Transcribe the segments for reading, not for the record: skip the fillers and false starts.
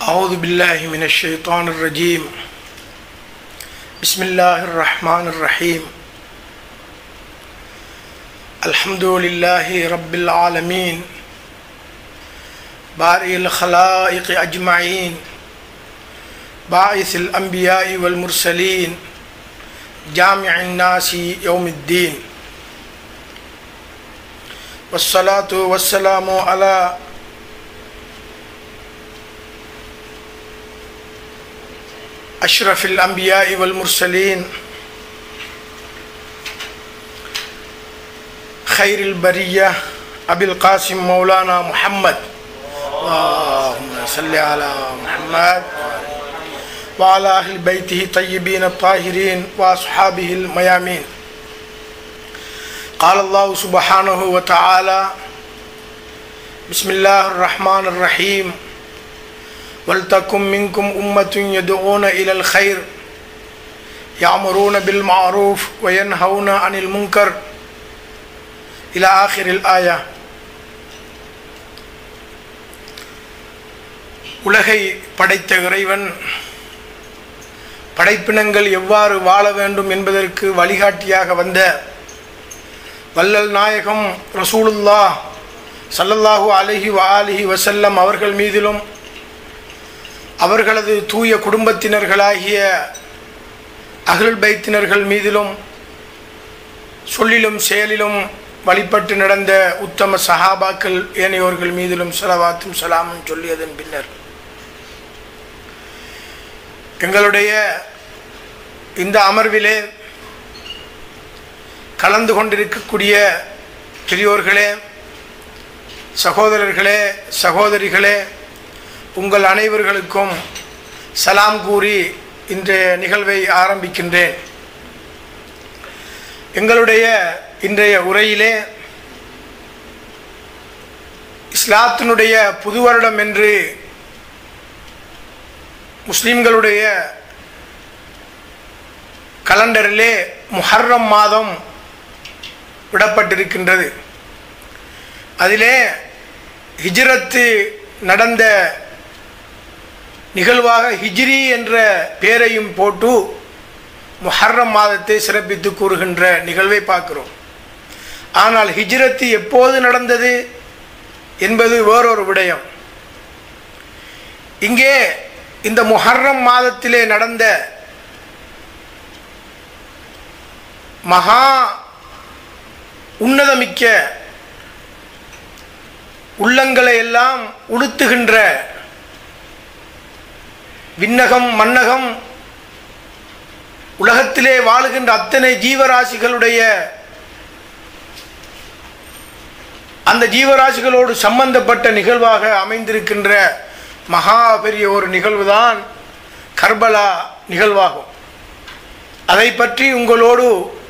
أعوذ بالله من الشيطان الرجيم بسم الله الرحمن الرحيم الحمد لله رب العالمين بارئ الخلائق أجمعين باعث الأنبياء والمرسلين جامع الناس يوم الدين والصلاة والسلام على أشرف الأنبياء والمرسلين خير البرية أبي القاسم مولانا محمد اللهم صل على محمد وعلى أهل بيته الطيبين الطاهرين وأصحابه الميامين. قال الله سبحانه وتعالى بسم الله الرحمن الرحيم وَلْتَكُنْ مِنْكُمْ أُمَّةٌ يَدْعُونَ إِلَى الْخَيْرِ يَأْمُرُونَ بِالْمَعْرُوفِ وَيَنْهَوْنَ عَنِ الْمُنْكَرِ إلى آخر الآية. உலகை படைத்த இறைவன் படைப்பினங்கள் எவ்வாறு வாழ வேண்டும் என்பதற்கு வழிகாட்டியாக வந்த வல்லல் நாயகம் ரசூலுல்லாஹ் ஸல்லல்லாஹு அலைஹி வஆலிஹி வஸல்லம் அவர்கள் மீதிலும் அவர்களது தூய குடும்பத்தினர்களாகிய அஹ்லுல் பைத்தினர்கள் மீதிலும் சொல்லிலும் செயலிலும் வழிபட்டு நடந்த உத்தம சஹாபாக்கள் ஏனையோர்கள் மீதிலும் ஸலவாத்தும் ஸலாமும் சொல்லியதன் பின்னர் எங்களுடைய இந்த அமர்விலே கலந்து கொண்டிருக்கக்கூடிய பெரியோர்களே, சகோதரர்களே, சகோதரிகளே, உங்கள் அனைவர்களுக்கும் சலாம் கூறி இன்றைய நிகழ்வை ஆரம்பிக்கின்றேன். எங்களுடைய இன்றைய உரையிலே இஸ்லாத்தினுடைய புது வருடம் என்று முஸ்லிம்களுடைய கலண்டரிலே முஹர்ரம் மாதம் விடப்பட்டிருக்கின்றது. அதிலே ஹிஜ்ரத்து நடந்த நிகழ்வாக ஹிஜ்ரி என்ற பெயரையும் போட்டு முஹர்ரம் மாதத்தை சிறப்பித்து கூறுகின்ற நிகழ்வை பார்க்கிறோம். ஆனால் ஹிஜ்ரத்து எப்போது நடந்தது என்பது வேறொரு விடயம். இங்கே இந்த முஹர்ரம் மாதத்திலே நடந்த மகா உன்னதமிக்க உள்ளங்களை எல்லாம் உடுத்துகின்ற விண்ணகம் மன்னகம் உலகத்திலே வாழுகின்ற அத்தனை ஜீவராசிகளுடைய அந்த ஜீவராசிகளோடு சம்பந்தப்பட்ட நிகழ்வாக அமைந்திருக்கின்ற மகா பெரிய ஒரு நிகழ்வுதான் கர்பலா நிகழ்வாகும். அதை பற்றி உங்களோடு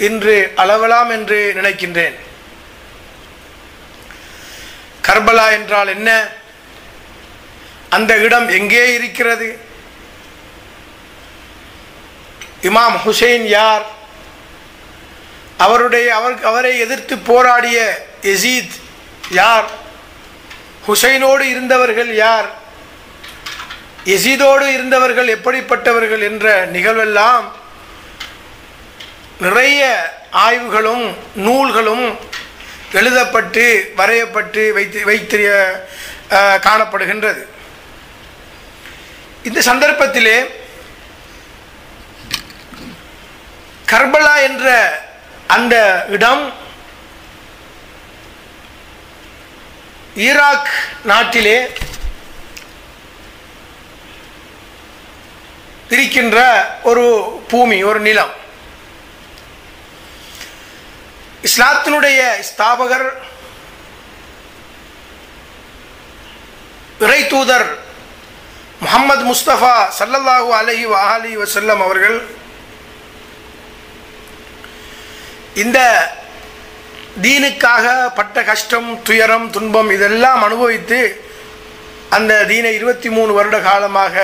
இன்று அளவலாம் என்று நினைக்கின்றேன். கர்பலா என்றால் என்ன? அந்த இடம் எங்கே இருக்கிறது? இமாம் ஹுசைன் யார்? அவரை எதிர்த்து போராடிய யசீத் யார்? ஹுசைனோடு இருந்தவர்கள் யார்? யசீதோடு இருந்தவர்கள் எப்படிப்பட்டவர்கள் என்ற நிகழ்வெல்லாம் நிறைய ஆய்வுகளும் நூல்களும் எழுதப்பட்டு வரையப்பட்டு வைத்து காணப்படுகின்றது. இந்த சந்தர்ப்பத்திலே கர்பலா என்ற அந்த இடம் ஈராக் நாட்டிலே இருக்கின்ற ஒரு பூமி, ஒரு நிலம். இஸ்லாத்தினுடைய ஸ்தாபகர் இறை தூதர் முஹம்மது முஸ்தபா ஸல்லல்லாஹு அலைஹி வஆலிஹி வஸல்லம் அவர்கள் இந்த தீனுக்காக பட்ட கஷ்டம், துயரம், துன்பம் இதெல்லாம் அனுபவித்து அந்த தீனை 23 வருட காலமாக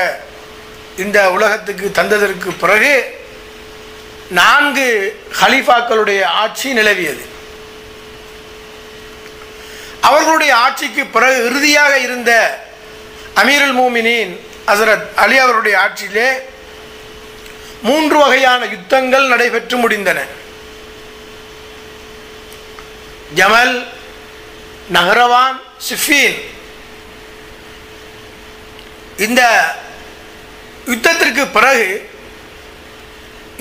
இந்த உலகத்துக்கு தந்ததற்கு பிறகு 4 ஹலீஃபாக்களுடைய ஆட்சி நிலவியது. அவர்களுடைய ஆட்சிக்கு பிறகு இறுதியாக இருந்த அமீருல் மூமினீன் ஹசரத் அலி அவருடைய ஆட்சியிலே 3 வகையான யுத்தங்கள் நடைபெற்று முடிந்தன. ஜமல், நஹ்ரவான், சிஃபீன். இந்த யுத்தத்திற்கு பிறகு,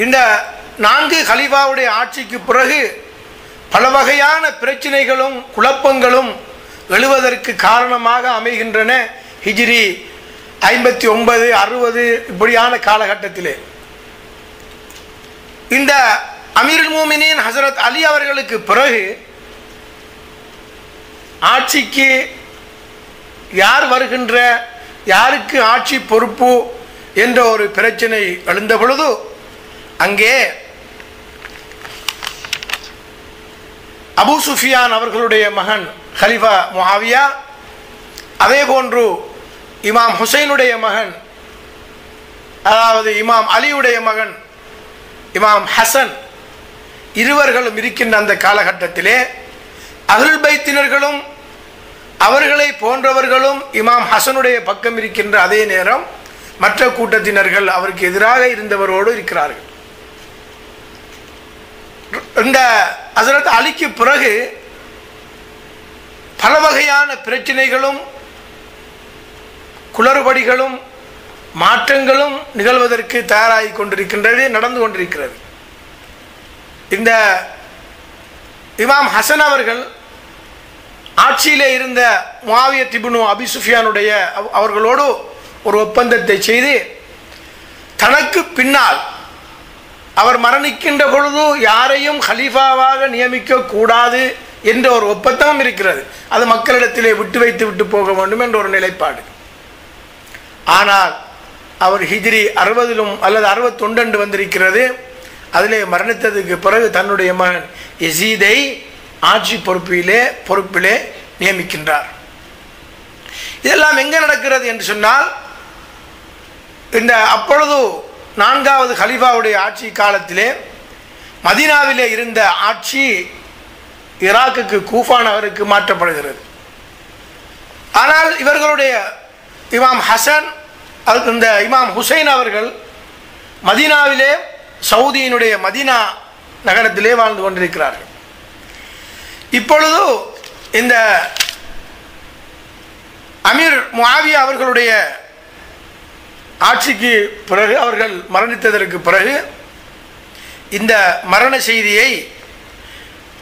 இந்த 4 கலீஃபாவுடைய ஆட்சிக்கு பிறகு பல வகையான பிரச்சனைகளும் குழப்பங்களும் எழுவதற்கு காரணமாக அமைகின்றன. ஹிஜ்ரி 59, 60 இப்படியான காலகட்டத்திலே இந்த அமீருல் மோமினீன் ஹசரத் அலி அவர்களுக்கு பிறகு ஆட்சிக்கு யார் வருகின்ற, யாருக்கு ஆட்சி பொறுப்பு என்ற ஒரு பிரச்சனை எழுந்த பொழுது அங்கே அபூ சுஃபியான் அவர்களுடைய மகன் கலீஃபா முஆவியா, அதே போன்று இமாம் ஹுசைனுடைய மகன், அதாவது இமாம் அலியுடைய மகன் இமாம் ஹசன், இருவர்களும் இருக்கின்ற அந்த காலகட்டத்திலே அஹ்லுல் பைத்தினர்களும் அவர்களை போன்றவர்களும் இமாம் ஹசனுடைய பக்கம் இருக்கின்ற அதே நேரம் மற்ற கூட்டத்தினர்கள் அவருக்கு எதிராக இருந்தவரோடு இருக்கிறார்கள். இந்த ஹசரத் அலிக்கு பிறகு பல வகையான பிரச்சனைகளும் குளறுபடிகளும் மாற்றங்களும் நிகழ்வதற்கு தயாராகி கொண்டிருக்கின்றது, நடந்து கொண்டிருக்கிறது. இந்த இமாம் ஹசன் அவர்கள் ஆட்சியிலே இருந்த முஆவியா இப்னு அபி சுஃபியானுடைய அவர்களோடு ஒரு ஒப்பந்தத்தை செய்து தனக்கு பின்னால் அவர் மரணிக்கின்ற பொழுது யாரையும் கலீஃபாவாக நியமிக்க கூடாது என்ற ஒரு ஒப்பந்தமும் இருக்கிறது. அது மக்களிடத்திலே விட்டு வைத்து விட்டு போக வேண்டும் என்ற ஒரு நிலைப்பாடு. ஆனால் அவர் ஹிஜ்ரி 60 அல்லது 61 வந்திருக்கிறது. அதிலே மரணித்ததுக்கு பிறகு தன்னுடைய மகன் யசீதை ஆட்சி பொறுப்பிலே நியமிக்கின்றார். இதெல்லாம் எங்கே நடக்கிறது என்று சொன்னால், இந்த அப்பொழுது 4வது கலீஃபாவுடைய ஆட்சி காலத்திலே மதீனாவிலே இருந்த ஆட்சி ஈராக்குக்கு கூஃபா நகருக்கு மாற்றப்படுகிறது. ஆனால் இவர்களுடைய இமாம் ஹசன், இந்த இமாம் ஹுசைன் அவர்கள் மதீனாவிலே சவுதியினுடைய மதீனா நகரத்திலே வாழ்ந்து கொண்டிருக்கிறார்கள். இப்பொழுது இந்த அமீர் முஆவியா அவர்களுடைய ஆட்சிக்கு பிறகு, அவர்கள் மரணித்ததற்கு பிறகு இந்த மரண செய்தியை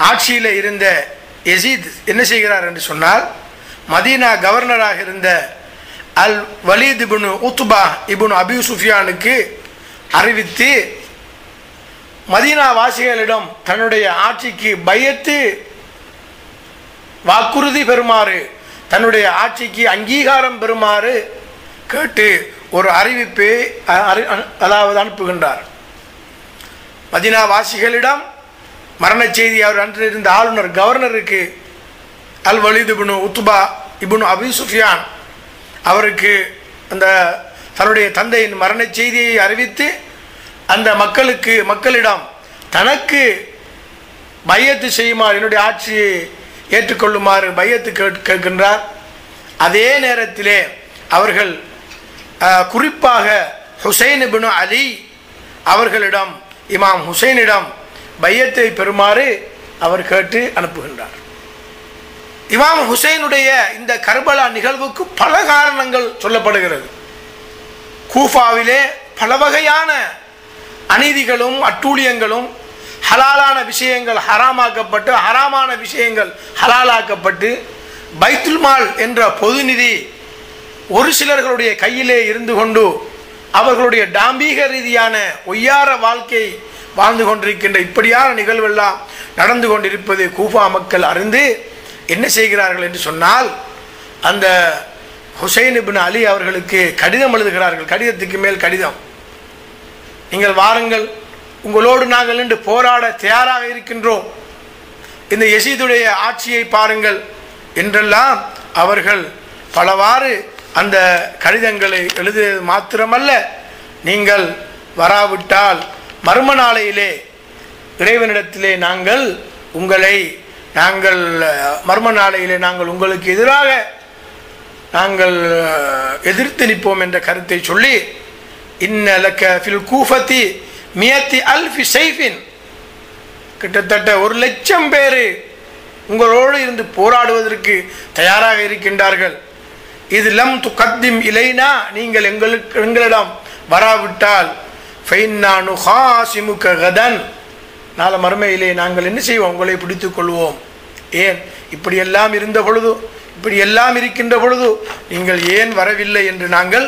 ஆட்சியில் இருந்த யசீத் என்ன செய்கிறார் என்று சொன்னால், மதீனா கவர்னராக இருந்த அல் வலீத் இப்னு உத்பா இப்னு அபி சுஃபியானுக்கு அறிவித்து மதீனா வாசிகளிடம் தன்னுடைய ஆட்சிக்கு பையத்து வாக்குறுதி பெறுமாறு, தன்னுடைய ஆட்சிக்கு அங்கீகாரம் பெறுமாறு கேட்டு ஒரு அறிவிப்பை அதாவது அனுப்புகின்றார். மதீனா வாசிகளிடம் மரண செய்தி அவர் அன்று இருந்த ஆளுநர் கவர்னருக்கு அல் வலீத் இப்னு உத்பா இப்னு அபி சுஃபியான் அவருக்கு அந்த தன்னுடைய தந்தையின் மரண செய்தியை அறிவித்து அந்த மக்களிடம் தனக்கு பையத்து செய்யுமாறு, என்னுடைய ஆட்சியை ஏற்றுக்கொள்ளுமாறு பையத்து கேட்கின்றார். அதே நேரத்திலே அவர்கள் குறிப்பாக ஹுசைன் இப்னு அலி அவர்களிடம், இமாம் ஹுசைனிடம் பையத்தை பெறுமாறு அவர் கேட்டு அனுப்புகின்றார். இமாம் ஹுசைனுடைய இந்த கர்பலா நிகழ்வுக்கு பல காரணங்கள் சொல்லப்படுகிறது. கூஃபாவிலே பல வகையான அநீதிகளும் அட்டூழியங்களும், ஹலாலான விஷயங்கள் ஹராமாக்கப்பட்டு, ஹராமான விஷயங்கள் ஹலாலாக்கப்பட்டு, பைத்துல் மால் என்ற பொது நிதி ஒரு சிலர்களுடைய கையிலே இருந்து கொண்டு அவர்களுடைய டாம்பீக ரீதியான ஒய்யார வாழ்க்கை வாழ்ந்து கொண்டிருக்கின்ற இப்படியான நிகழ்வெல்லாம் நடந்து கொண்டிருப்பது கூஃபா மக்கள் அறிந்து என்ன செய்கிறார்கள் என்று சொன்னால், அந்த ஹுசைன் இப்னு அலி அவர்களுக்கு கடிதம் எழுதுகிறார்கள். கடிதத்துக்கு மேல் கடிதம். நீங்கள் வாருங்கள், உங்களோடு நாங்கள் நின்று போராட தயாராக இருக்கின்றோம், இந்த யசீதுடைய ஆட்சியை பாருங்கள் என்றெல்லாம் அவர்கள் பலவாறு அந்த கடிதங்களை எழுதியது மாத்திரமல்ல, நீங்கள் வராவிட்டால் மர்ம நாளையிலே இறைவனிடத்திலே நாங்கள் உங்களுக்கு எதிராக நாங்கள் எதிர்த்து நிற்போம் என்ற கருத்தை சொல்லி, இன்னலக ஃபில் கூஃபதி மியத்தி அல்ஃபி சைஃபின், கிட்டத்தட்ட 1,00,000 பேர் உங்களோடு இருந்து போராடுவதற்கு தயாராக இருக்கின்றார்கள். இது லம் துகத்திம் இலைனா, நீங்கள் எங்களிடம் வராவிட்டால் ஃபைன்னா நுஹாசிமுக கதன், நாளை மறுமையிலே நாங்கள் என்ன செய்வோம், உங்களை பிடித்துக் கொள்வோம். ஏன் இப்படியெல்லாம் இருந்த பொழுது, இப்படியெல்லாம் இருக்கின்ற பொழுது நீங்கள் ஏன் வரவில்லை என்று நாங்கள்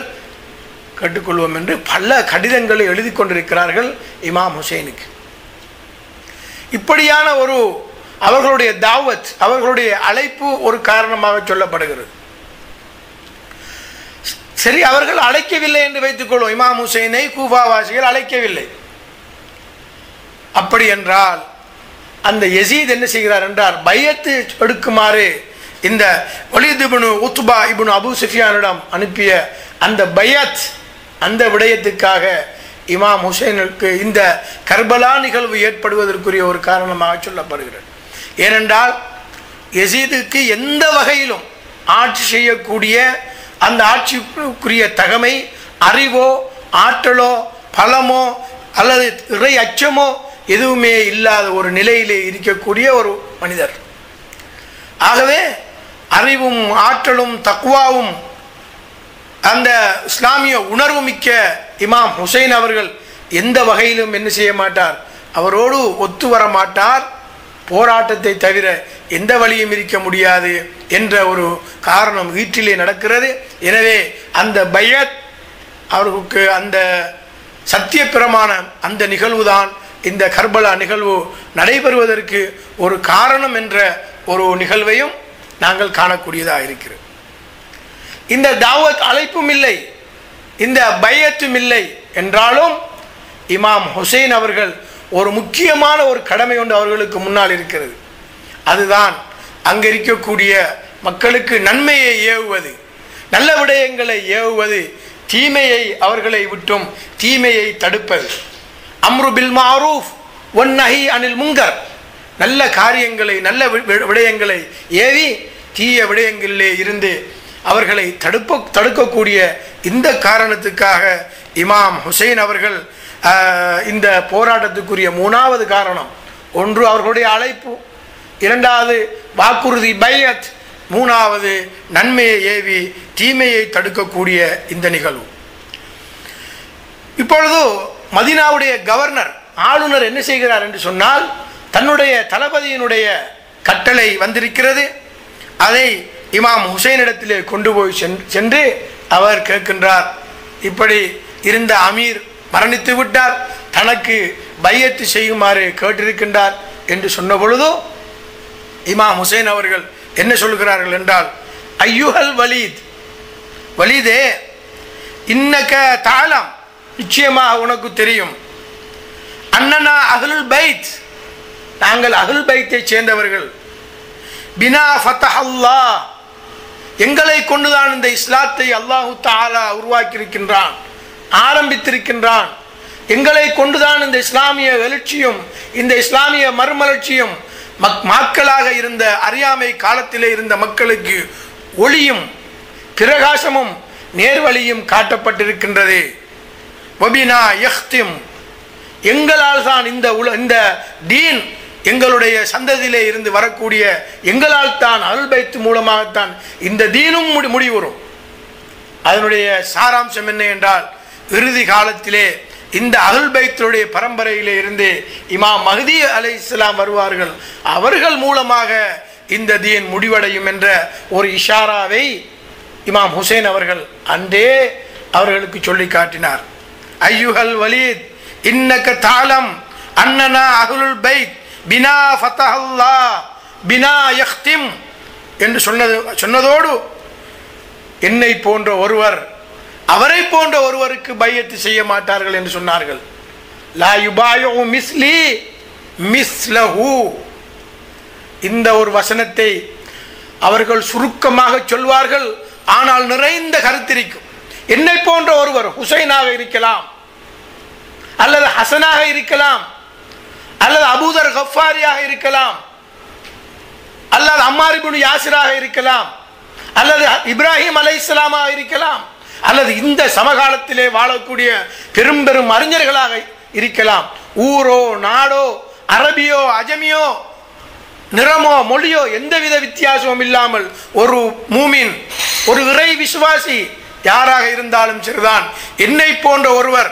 கேட்டுக்கொள்வோம் என்று பல கடிதங்களை எழுதி கொண்டிருக்கிறார்கள் இமாம் ஹுசைனுக்கு. இப்படியான ஒரு அவர்களுடைய தாவத், அவர்களுடைய அழைப்பு ஒரு காரணமாக சொல்லப்படுகிறது. சரி, அவர்கள் அழைக்கவில்லை என்று வைத்துக்கொள்வோம், இமாம் ஹுசைனை கூஃபாவாசிகள் அழைக்கவில்லை. அப்படி என்றால் அந்த யசீத் என்ன செய்கிறார் என்றால், பையத்து எடுக்குமாறு இந்த Walid ibn Utba ibn Abu சுஃபியானிடம் அனுப்பிய அந்த பையத், அந்த விடயத்துக்காக இமாம் ஹுசைனுக்கு இந்த கர்பலா நிகழ்வு ஏற்படுவதற்குரிய ஒரு காரணமாக சொல்லப்படுகிறது. ஏனென்றால் யசீதுக்கு எந்த வகையிலும் ஆட்சி செய்யக்கூடிய அந்த ஆட்சிக்குரிய தகமை, அறிவோ ஆற்றலோ பலமோ அல்லது இறை அச்சமோ எதுவுமே இல்லாத ஒரு நிலையிலே இருக்கக்கூடிய ஒரு மனிதர். ஆகவே அறிவும் ஆற்றலும் தக்வாவும் அந்த இஸ்லாமிய உணர்வு மிக்க இமாம் ஹுசைன் அவர்கள் எந்த வகையிலும் என்ன செய்ய மாட்டார், அவரோடு ஒத்து வர மாட்டார். போராட்டத்தை தவிர எந்த வழியும் இருக்க முடியாது என்ற ஒரு காரணம் வீட்டிலே நடக்கிறது. எனவே அந்த பையத், அவர்களுக்கு அந்த சத்திய பிரமாணம், அந்த நிகழ்வுதான் இந்த கர்பலா நிகழ்வு நடைபெறுவதற்கு ஒரு காரணம் என்ற ஒரு நிகழ்வையும் நாங்கள் காணக்கூடியதாக இருக்கிறது. இந்த தாவத் அழைப்பும் இல்லை, இந்த பையத்தும் இல்லை என்றாலும் இமாம் ஹுசைன் அவர்கள் ஒரு முக்கியமான ஒரு கடமை ஒன்று அவர்களுக்கு முன்னால் இருக்கிறது. அதுதான் அங்கே இருக்கக்கூடிய மக்களுக்கு நன்மையை ஏவுவது, நல்ல விடயங்களை ஏவுவது, தீமையை அவர்களை விட்டும் தீமையை தடுப்பது. அம்ரு பில் மாரூஃப் வன் நஹி அனில் முங்கர், நல்ல காரியங்களை நல்ல விடயங்களை ஏவி தீய விடயங்களிலே இருந்து அவர்களை தடுக்கக்கூடிய இந்த காரணத்துக்காக இமாம் ஹுசைன் அவர்கள் இந்த போராட்டத்துக்குரிய 3வது காரணம், ஒன்று அவர்களுடைய அழைப்பு, 2வது வாக்குறுதி பையத், 3வது நன்மையை ஏவி தீமையை தடுக்கக்கூடிய இந்த நிகழ்வு. இப்பொழுது மதீனாவுடைய கவர்னர், ஆளுநர் என்ன செய்கிறார் என்று சொன்னால், தன்னுடைய தளபதியினுடைய கட்டளை வந்திருக்கிறது. அதை இமாம் ஹுசைனிடத்திலே கொண்டு போய் சென்று அவர் கேட்கின்றார், இப்படி இருந்த அமீர் மரணித்து விட்டார், தனக்கு பையத்து செய்யுமாறு கேட்டிருக்கின்றார் என்று சொன்ன பொழுது இமாம் ஹுசைன் அவர்கள் என்ன சொல்கிறார்கள் என்றால், ஐயுஹல் வலீத், வலீதே, இன்னக தாலம், நிச்சயமாக உனக்கு தெரியும், அன்னனா அஹ்லுல் பைத், நாங்கள் அஹ்லுல் பைத்தை சேர்ந்தவர்கள், பினா ஃபதஹ் அல்லாஹ், எங்களை கொண்டுதான் இந்த இஸ்லாத்தை அல்லாஹு தஆலா உருவாக்கியிருக்கின்றான், ஆரம்பித்திருக்கின்றான். எங்களை கொண்டுதான் இந்த இஸ்லாமிய எழுச்சியும் இந்த இஸ்லாமிய மறுமலர்ச்சியும் மக்களாக இருந்த அறியாமை காலத்திலே இருந்த மக்களுக்கு ஒளியும் பிரகாசமும் நேர்வழியும் காட்டப்பட்டிருக்கின்றது. வபினா யஹ்திம், எங்களால் தான் இந்த தீன், எங்களுடைய சந்ததியிலே இருந்து வரக்கூடிய எங்களால் தான் அஹ்லுல் பைத் மூலமாகத்தான் இந்த தீனும் முடிவுறும். அதனுடைய சாராம்சம் என்ன என்றால், இறுதி காலத்திலே இந்த அஹ்லுல் பைத்துடைய பரம்பரையிலே இருந்து இமாம் மஹ்தி அலைஹிஸ்ஸலாம் வருவார்கள், அவர்கள் மூலமாக இந்த தீன் முடிவடையும் என்ற ஒரு இஷாராவை இமாம் ஹுசைன் அவர்கள் அன்றே அவர்களுக்கு சொல்லி காட்டினார். ஐயுஹல் வலீத், இன்னக தாலம் அன்னனா அஹ்லுல் பைத் பினா ஃபதஹல்லாஹ் பினா யஹ்திம் என்று சொன்னதோடு என்னை போன்ற ஒருவர் அவரை போன்ற ஒருவருக்கு பையத்து செய்ய மாட்டார்கள் என்று சொன்னார்கள். லா யுபாயு மிஸ்லி மிஸ்லஹு, இந்த ஒரு வசனத்தை அவர்கள் சுருக்கமாக சொல்வார்கள், ஆனால் நிறைந்த கருத்திருக்கும். என்னை போன்ற ஒருவர் ஹுசைனாக இருக்கலாம், அல்லது ஹசனாக இருக்கலாம், அல்லது அபூதர் கஃபாரியாக இருக்கலாம், அல்லது அம்மார் இப்னு யாசிராக இருக்கலாம், அல்லது இப்ராஹிம் அலைஹிஸ்ஸலாமாக இருக்கலாம், அல்லது இந்த சமகாலத்திலே வாழக்கூடிய பெரும் பெரும் அறிஞர்களாக இருக்கலாம். ஊரோ நாடோ அரபியோ அஜமியோ நிறமோ மொழியோ எந்தவித வித்தியாசமும் இல்லாமல் ஒரு மூமின், ஒரு இறை விசுவாசி யாராக இருந்தாலும் சரிதான், என்னை போன்ற ஒருவர்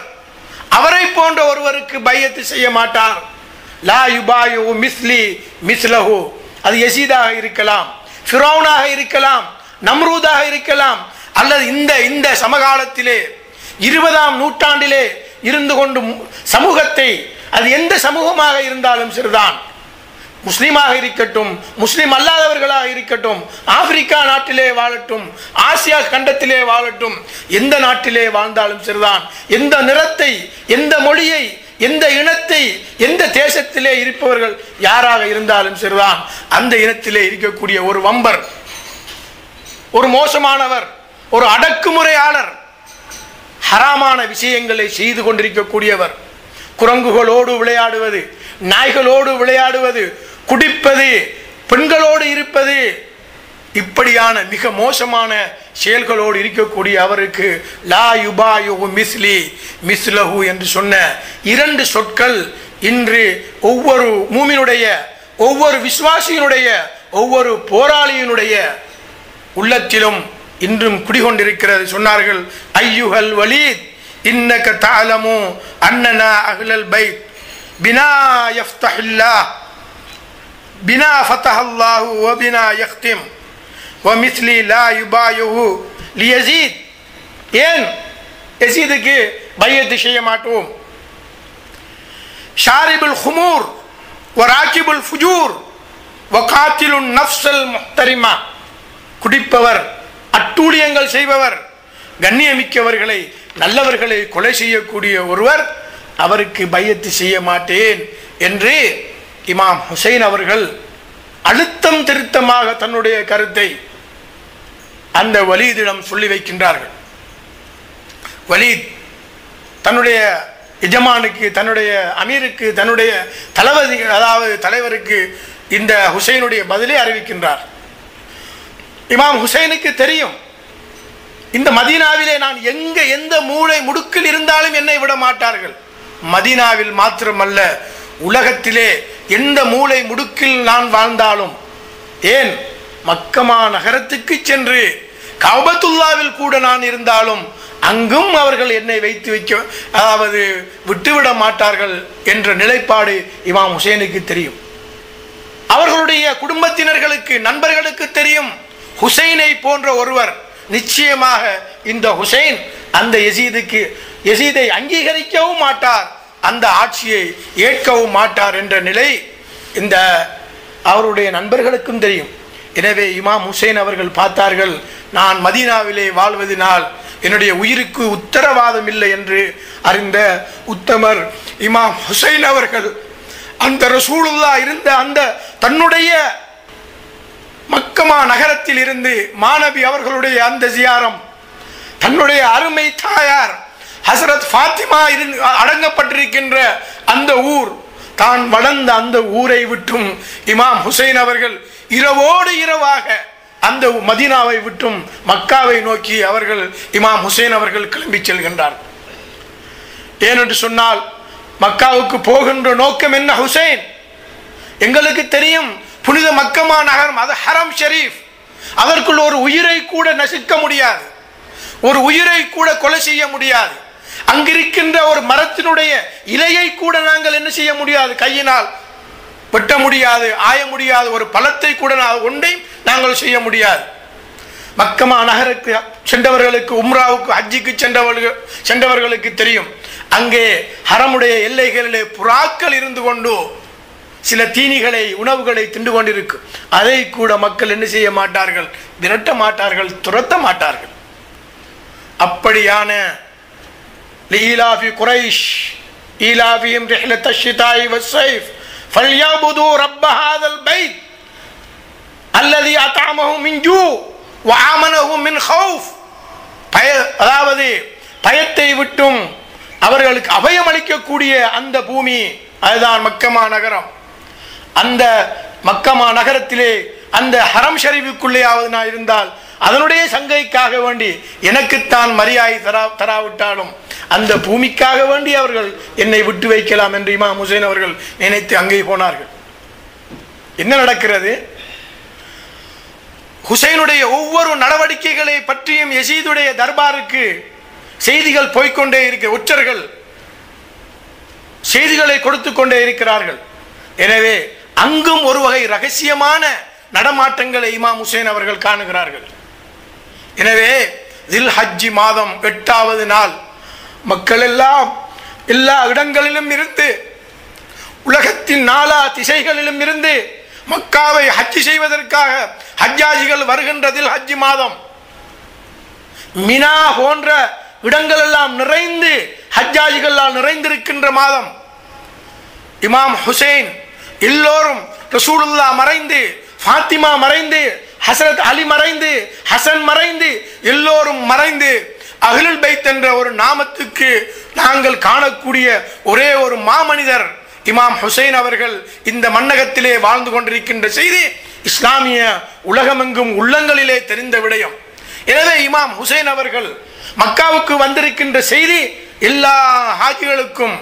அவரை போன்ற ஒருவருக்கு பையத்து செய்ய மாட்டார். லா யுபாயு மிஸ்லி மிஸ்லஹு. அது யசீதாக இருக்கலாம், ஃபிரௌனாக இருக்கலாம், நம்ரூதாக இருக்கலாம், அல்லது இந்த சமகாலத்திலே 20ஆம் நூற்றாண்டிலே இருந்து கொண்டு சமூகத்தை, அது எந்த சமூகமாக இருந்தாலும் சரிதான், முஸ்லீமாக இருக்கட்டும், முஸ்லீம் அல்லாதவர்களாக இருக்கட்டும், ஆப்பிரிக்கா நாட்டிலே வாழட்டும், ஆசியா கண்டத்திலே வாழட்டும், எந்த நாட்டிலே வாழ்ந்தாலும் சரிதான், எந்த நிறத்தை, எந்த மொழியை, எந்த இனத்தை, எந்த தேசத்திலே இருப்பவர்கள் யாராக இருந்தாலும் சரிதான், அந்த இனத்திலே இருக்கக்கூடிய ஒரு வம்பர், ஒரு மோசமானவர், ஒரு அடக்குமுறையாளர், ஹராமான விஷயங்களை செய்து கொண்டிருக்கக்கூடியவர், குரங்குகளோடு விளையாடுவது, நாய்களோடு விளையாடுவது, குடிப்பது, பெண்களோடு இருப்பது, இப்படியான மிக மோசமான செயல்களோடு இருக்கக்கூடிய அவருக்கு லா யுபாயு மிஸ்லி மிஸ்லஹு என்று சொன்ன 2 சொற்கள் இன்று ஒவ்வொரு மூமினுடைய, ஒவ்வொரு விசுவாசியினுடைய, ஒவ்வொரு போராளியினுடைய உள்ளத்திலும் இன்றும் குடிகொண்டிருக்கிறது. சொன்னார்கள், ஐயுஹல் வலீத் இன்னக தஅலமு அன்னனா அஹ்லல் பைத் பினா யஃப்தஹில்லாஹ் பினா ஃபதஹல்லாஹு வ பினா யக்திம் வ மிஸ்லி லா யுபாயுஹு லியஸீத். ஏன் யஸீதுக்கு பையத்து செய்ய மாட்டோம்? ஷாரிபுல் ஹுமூர் வ ராகிபுல் ஃபுஜூர் வ காத்திலுன் நஃப்ஸல் முஹ்தரிமா. குடிப்பவர், அட்டூழியங்கள் செய்பவர், கண்ணியமிக்கவர்களை, நல்லவர்களை கொலை செய்யக்கூடிய ஒருவர், அவருக்கு பையத்து செய்ய மாட்டேன் என்று இமாம் ஹுசைன் அவர்கள் அழுத்தம் திருத்தமாக தன்னுடைய கருத்தை அந்த வலீதிடம் சொல்லி வைக்கின்றார்கள். வலீத் தன்னுடைய எஜமானுக்கு, தன்னுடைய அமீருக்கு, தன்னுடைய தளபதி, அதாவது தலைவருக்கு இந்த ஹுசைனுடைய பதிலை அறிவிக்கின்றார். இமாம் ஹுசைனுக்கு தெரியும், இந்த மதீனாவிலே நான் எந்த மூளை முடுக்கில் இருந்தாலும் என்னை விட மாட்டார்கள். மதீனாவில் மாத்திரமல்ல, உலகத்திலே எந்த மூளை முடுக்கில் நான் வாழ்ந்தாலும், ஏன் மக்கமா நகரத்துக்கு சென்று கஅபத்துல்லாவில் கூட நான் இருந்தாலும் அங்கும் அவர்கள் என்னை அதாவது விட்டுவிட மாட்டார்கள் என்ற நிலைப்பாடு இமாம் ஹுசைனுக்கு தெரியும். அவர்களுடைய குடும்பத்தினர்களுக்கு, நண்பர்களுக்கு தெரியும், ஹுசைனை போன்ற ஒருவர் நிச்சயமாக இந்த ஹுசைன் அந்த யசீதை அங்கீகரிக்கவும் மாட்டார், அந்த ஆட்சியை ஏற்கவும் மாட்டார் என்ற நிலை இந்த அவருடைய நண்பர்களுக்கும் தெரியும். எனவே இமாம் ஹுசைன் அவர்கள் பார்த்தார்கள், நான் மதீனாவிலே வாழ்வதனால் என்னுடைய உயிருக்கு உத்தரவாதம் இல்லை என்று அறிந்த உத்தமர் இமாம் ஹுசைன் அவர்கள் அந்த ரசூலுல்லாஹ் இருந்த அந்த தன்னுடைய மக்கமா நகரத்தில் இருந்து மாநபி அவர்களுடைய அந்த ஜியாரம், தன்னுடைய அருமை தாயார் ஹசரத் ஃபாத்திமா அடங்கப்பட்டிருக்கின்ற அந்த ஊர், தான் வளர்ந்த அந்த ஊரை விட்டும் இமாம் ஹுசைன் அவர்கள் இரவோடு இரவாக அந்த மதீனாவை விட்டும் மக்காவை நோக்கி அவர்கள் இமாம் ஹுசைன் அவர்கள் கிளம்பி செல்கின்றார். ஏனென்று சொன்னால் மக்காவுக்கு போகின்ற நோக்கம் என்ன? ஹுசைன், எங்களுக்கு தெரியும், புனித மக்கமா நகரம், அது ஹரம் ஷரீஃப், அதற்குள் ஒரு உயிரை கூட நசுக்க முடியாது, ஒரு உயிரை கூட கொலை செய்ய முடியாது. அங்கிருக்கின்ற ஒரு மரத்தினுடைய இலையை கூட நாங்கள் என்ன செய்ய முடியாது, கையினால் வெட்ட முடியாது, ஆய முடியாது, ஒரு பழத்தை கூட ஒன்றை நாங்கள் செய்ய முடியாது. மக்கமா நகருக்கு சென்றவர்களுக்கு, உம்ராவுக்கு, ஹஜ்ஜிக்கு சென்றவர்களுக்கு தெரியும், அங்கே ஹரமுடைய எல்லைகளிலே புறாக்கள் இருந்து கொண்டு சில தீனிகளை, உணவுகளை தின்று கொண்டிருக்கும். அதை கூட மக்கள் என்ன செய்ய மாட்டார்கள், விரட்ட மாட்டார்கள், துரத்த மாட்டார்கள். அப்படியான லீலாஃபி குரைஷ் ஈலாஃபிஹிம் ரிஹ்லத்தஷ் ஷிதாஇ வஸ்ஸைஃப் ஃபல்யஅபுது ரப்ப ஹாதல் பைத் அல்லதி அத்அமஹும் மின் ஜூ வ ஆமனஹும் மின் கௌஃப். அதாவது பயத்தை விட்டும் அவர்களுக்கு அபயம் அளிக்கக்கூடிய அந்த பூமி, அதுதான் மக்கமா நகரம். அந்த மக்கமா நகரத்திலே அந்த ஹரம் ஷரீஃபுக்குள்ளேயாவது நான் இருந்தால் அதனுடைய சங்கைக்காக வேண்டி எனக்குத்தான் மரியாதை தராவிட்டாலும் அந்த பூமிக்காக வேண்டி அவர்கள் என்னை விட்டு வைக்கலாம் என்று இமாம் ஹுசைன் அவர்கள் நினைத்து அங்கே போனார்கள். என்ன நடக்கிறது? ஹுசைனுடைய ஒவ்வொரு நடவடிக்கைகளை பற்றியும் யசீதுடைய தர்பாருக்கு செய்திகள் போய்கொண்டே இருக்க, ஒற்றர்கள் செய்திகளை கொடுத்து கொண்டே இருக்கிறார்கள். எனவே அங்கும் ஒரு வகை ரகசியமான நடமாட்டங்களை இமாம் ஹுசைன் அவர்கள் காணுகிறார்கள். எனவே தில் ஹஜ்ஜி மாதம் 8வது நாள் மக்கள் எல்லாம் எல்லா இடங்களிலும் இருந்து, உலகத்தின் நாலா திசைகளிலும் இருந்து மக்காவை ஹஜ் செய்வதற்காக ஹஜ்ஜாஜிகள் வருகின்றதில் ஹஜ்ஜி மாதம் மினா போன்ற இடங்கள் எல்லாம் நிறைந்து ஹஜ்ஜாஜிகளால் நிறைந்திருக்கின்ற மாதம். இமாம் ஹுசைன் எல்லோரும், ரசூலுல்லாஹ் மறைந்து, ஃபாத்திமா மறைந்து, ஹசரத் அலி மறைந்து, ஹசன் மறைந்து, எல்லோரும் மறைந்து அஹ்லுல் பைத் என்ற ஒரு நாமத்துக்கு நாங்கள் காணக்கூடிய ஒரே ஒரு மாமனிதர் இமாம் ஹுசைன் அவர்கள் இந்த மன்னகத்திலே வாழ்ந்து கொண்டிருக்கின்ற செய்தி இஸ்லாமிய உலகமெங்கும் உள்ளங்களிலே தெரிந்த விடயம். எனவே இமாம் ஹுசைன் அவர்கள் மக்காவுக்கு வந்திருக்கின்ற செய்தி எல்லா ஹாஜிகளுக்கும்,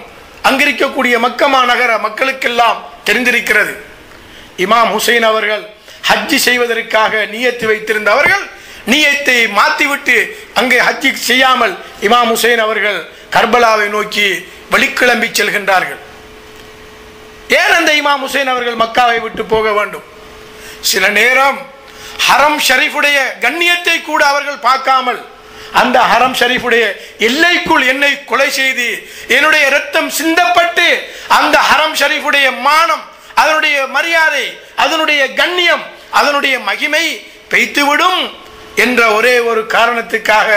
அங்கிருக்கக்கூடிய மக்கமா நகர மக்களுக்கெல்லாம் தெரிந்திருக்கிறது. இமாம் ஹுசைன் அவர்கள் ஹஜ்ஜி செய்வதற்காக நியத்து வைத்திருந்தவர்கள் நியத்தை மாற்றிவிட்டு அங்கே ஹஜ்ஜி செய்யாமல் இமாம் ஹுசைன் அவர்கள் கர்பலாவை நோக்கி வெளிக்கிளம்பி செல்கின்றார்கள். ஏன் அந்த இமாம் ஹுசைன் அவர்கள் மக்காவை விட்டு போக வேண்டும்? சில நேரம் ஹரம் ஷரீஃபுடைய கண்ணியத்தை கூட அவர்கள் பார்க்காமல் அந்த ஹரம் ஷரீஃபுடைய எல்லைக்குள் என்னை கொலை செய்து என்னுடைய இரத்தம் சிந்தப்பட்டு அந்த ஹரம் ஷரீஃபுடைய மானம், அதனுடைய மரியாதை, அதனுடைய கண்ணியம், அதனுடைய மகிமை பெய்துவிடும் என்ற ஒரே ஒரு காரணத்துக்காக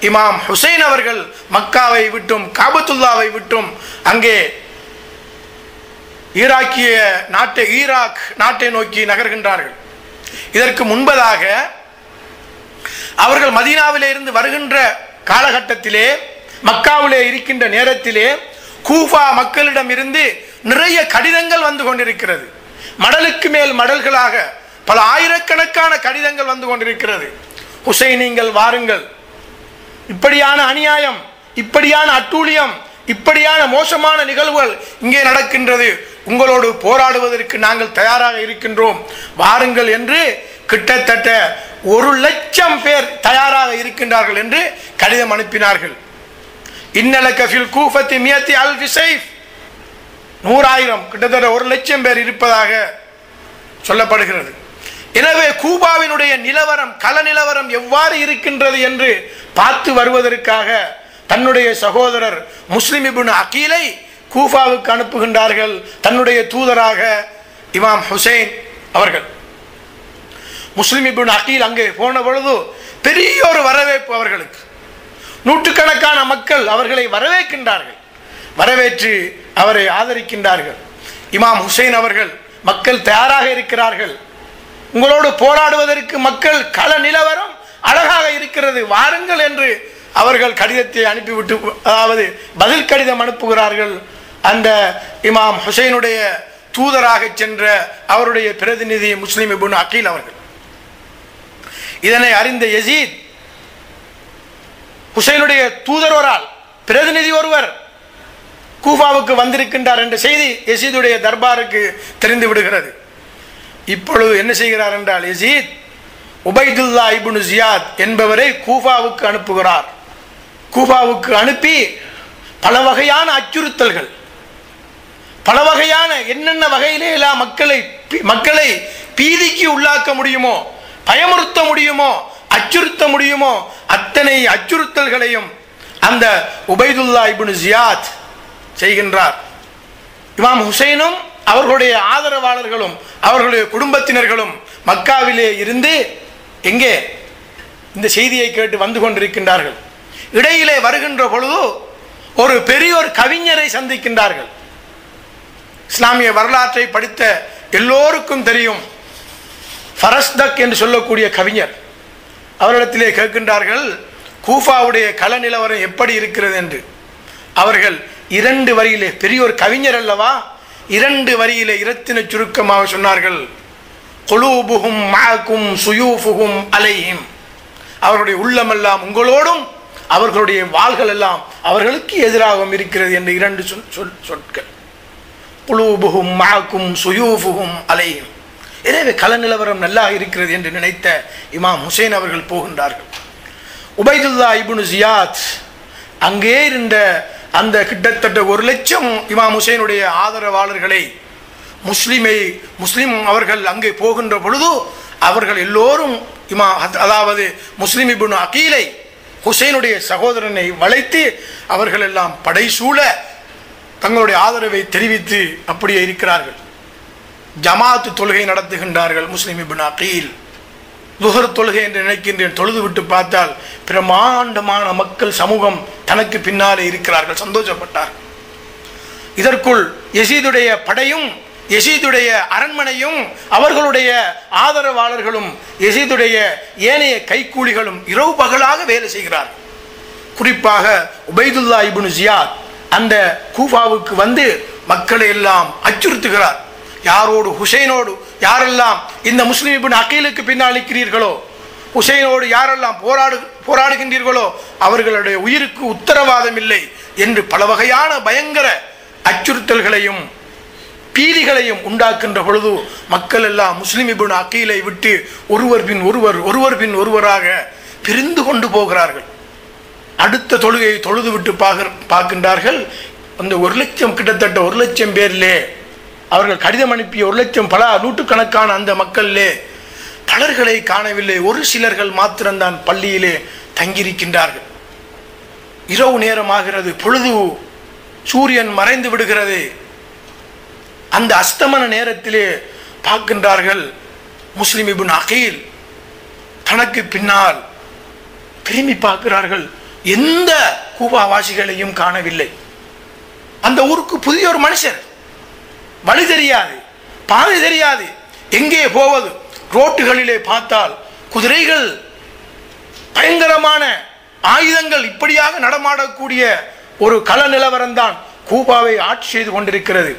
இமாம் ஹுசைன் அவர்கள் மக்காவை விட்டும் காபத்துல்லாவை விட்டும் அங்கே ஈராக் நாட்டை நோக்கி நகர்கின்றார்கள். இதற்கு முன்பதாக அவர்கள் மதீனாவிலே இருந்து வருகின்ற காலகட்டத்திலே, மக்காவிலே இருக்கின்ற நேரத்திலே கூஃபா மக்களிடம் இருந்து நிறைய கடிதங்கள் வந்து கொண்டிருக்கிறது. மடலுக்கு மேல் மடல்களாக பல ஆயிரக்கணக்கான கடிதங்கள் வந்து கொண்டிருக்கிறது. ஹுசைன், நீங்கள் வாருங்கள், இப்படியான அநியாயம், இப்படியான அட்டூழியம், இப்படியான மோசமான நிகழ்வுகள் இங்கே நடக்கின்றது, உங்களோடு போராடுவதற்கு நாங்கள் தயாராக இருக்கின்றோம், வாருங்கள் என்று கிட்டத்தட்ட 1,00,000 பேர் தயாராக இருக்கின்றார்கள் என்று கடிதம் அனுப்பினார்கள். இன்னலக ஃபில் கூஃபத்தி மியத்தி அல்ஃபி ஸைஃப், 100,000 கிட்டத்தட்ட 1,00,000 பேர் இருப்பதாக சொல்லப்படுகிறது. எனவே கூபாவினுடைய நிலவரம், கள நிலவரம் எவ்வாறு இருக்கின்றது என்று பார்த்து வருவதற்காக தன்னுடைய சகோதரர் முஸ்லிம் இப்னு அகீலை கூஃபாவுக்கு அனுப்புகின்றார்கள், தன்னுடைய தூதராக இமாம் ஹுசைன் அவர்கள். முஸ்லிம் இப்னு அகீல் அங்கே போன பொழுது பெரிய ஒரு வரவேற்பு அவர்களுக்கு. நூற்றுக்கணக்கான மக்கள் அவர்களை வரவேற்கின்றார்கள், வரவேற்று அவரை ஆதரிக்கின்றார்கள். இமாம் ஹுசைன் அவர்கள், மக்கள் தயாராக இருக்கிறார்கள், உங்களோடு போராடுவதற்கு மக்கள் கள நிலவரம் அழகாக இருக்கிறது, வாருங்கள் என்று அவர்கள் கடிதத்தை அனுப்பிவிட்டு, அதாவது பதில் கடிதம் அனுப்புகிறார்கள். அந்த இமாம் ஹுசைனுடைய தூதராக சென்ற அவருடைய பிரதிநிதி முஸ்லிம் இப்னு அகீல் அவர்கள். இதனை அறிந்த யசீத், ஹுசைனுடைய தூதர் பிரதிநிதி ஒருவர் கூஃபாவுக்கு வந்திருக்கின்றார் என்ற செய்தி யசீதுடைய தர்பாருக்கு தெரிந்து விடுகிறது. இப்பொழுது என்ன செய்கிறார் என்றால், யசீத் உபைதுல்லா இப்னு ஜியாத் என்பவரை கூஃபாவுக்கு அனுப்புகிறார். கூஃபாவுக்கு அனுப்பி பல வகையான அச்சுறுத்தல்கள், பல வகையான என்னென்ன வகையிலே எல்லாம் மக்களை பீதிக்கு உள்ளாக்க முடியுமோ, பயமுறுத்த முடியுமோ, அச்சுறுத்த முடியுமோ அத்தனை அச்சுறுத்தல்களையும் அந்த உபைதுல்லா இப்னு ஜியாத் செய்கின்றார். இமாம் ஹுசைனும் அவர்களுடைய ஆதரவாளர்களும் அவர்களுடைய குடும்பத்தினர்களும் மக்காவிலே இருந்து எங்கே இந்த செய்தியை கேட்டு வந்து கொண்டிருக்கின்றார்கள். இடையிலே வருகின்ற பொழுது ஒரு பெரியோர் கவிஞரை சந்திக்கின்றார்கள். இஸ்லாமிய வரலாற்றை படித்த எல்லோருக்கும் தெரியும், ஃபரஸ்தக் என்று சொல்லக்கூடிய கவிஞர். அவரிடத்திலே கேட்கின்றார்கள், கூஃபாவுடைய கள நிலவரம் எப்படி இருக்கிறது என்று. அவர்கள் 2 வரியிலே, பெரியோர் கவிஞர் அல்லவா, 2 வரியிலே இரத்தின சுருக்கமாக சொன்னார்கள், குலூபுஹும் மஅகும் சுயூஃபுஹும் அலைஹிம். அவர்களுடைய உள்ளமெல்லாம் உங்களோடும் அவர்களுடைய வாள்கள் எல்லாம் அவர்களுக்கு எதிராகவும் இருக்கிறது என்ற இரண்டு சொற்கள். குலூபுஹும் மஅக்கும் சுயூஃபுஹும் அலைஹிம். எனவே கள நிலவரம் நல்லா இருக்கிறது என்று நினைத்த இமாம் ஹுசைன் அவர்கள் போகின்றார்கள். உபைதுல்லா இப்னு ஜியாத் அங்கே இருந்த அந்த கிட்டத்தட்ட 1,00,000 இமாம் ஹுசைனுடைய ஆதரவாளர்களை முஸ்லிம் அவர்கள் அங்கே போகின்ற பொழுது அவர்கள் எல்லோரும் அதாவது முஸ்லிம் இப்னு அகீலை ஹுசைனுடைய சகோதரனை வளைத்து அவர்கள் எல்லாம் படைசூழ தங்களுடைய ஆதரவை தெரிவித்து அப்படியே இருக்கிறார்கள். ஜமாத்து தொழுகை நடத்துகின்றார்கள். முஸ்லிம் இப்னு அகீல் லுஹர் தொழுகை என்று நினைக்கின்றேன். தொழுது விட்டு பார்த்தால் பிரமாண்டமான மக்கள் சமூகம் தனக்கு பின்னாலே இருக்கிறார்கள். சந்தோஷப்பட்டார். இதற்குள் யசீதுடைய படையும் யசீதுடைய அரண்மனையும் அவர்களுடைய ஆதரவாளர்களும் யசீதுடைய ஏனைய கைக்கூலிகளும் இரவு பகலாக வேலை செய்கிறார்கள். குறிப்பாக உபைதுல்லா இப்னு ஜியாத் அந்த கூஃபாவுக்கு வந்து மக்களை எல்லாம் அச்சுறுத்துகிறார். யாரோடு? ஹுசைனோடு யாரெல்லாம் இந்த முஸ்லிம் இப்னு அகீலுக்கு பின்னால் நிற்கிறீர்களோ, ஹுசைனோடு யாரெல்லாம் போராடுகின்றீர்களோ அவர்களுடைய உயிருக்கு உத்தரவாதம் இல்லை என்று பல வகையான பயங்கர அச்சுறுத்தல்களையும் பீதிகளையும் உண்டாக்குகின்ற பொழுது மக்கள் எல்லாம் முஸ்லிம் இப்னு அகீலை விட்டு ஒருவர் பின் ஒருவராக பிரிந்து கொண்டு போகிறார்கள். அடுத்த தொழுகையை தொழுது விட்டு பார்க்கின்றார்கள். அந்த 1,00,000 கிட்டத்தட்ட 1,00,000 பேரிலே அவர்கள் கடிதம் அனுப்பிய 1,00,000 பல நூற்றுக்கணக்கான அந்த மக்களிலே பலர்களை காணவில்லை. ஒரு சிலர்கள் மாத்திரம்தான் பள்ளியிலே தங்கியிருக்கின்றார்கள். இரவு நேரமாகிறது. பொழுது சூரியன் மறைந்து விடுகிறது. அந்த அஸ்தமன நேரத்திலே பார்க்கின்றார்கள் முஸ்லிம் இப்னு அகீல் தனக்கு பின்னால் திரும்பி பார்க்கிறார்கள். எந்த கூபாவாசிகளையும் காணவில்லை. அந்த ஊருக்கு புதிய ஒரு மனுஷர், வழி தெரியாது, பாதை தெரியாது, எங்கே போவது. ரோட்டுகளிலே பார்த்தால் குதிரைகள், பயங்கரமான ஆயுதங்கள் இப்படியாக நடமாடக்கூடிய ஒரு கள நிலவரம்தான் கூபாவை ஆட்சி செய்து கொண்டிருக்கிறது.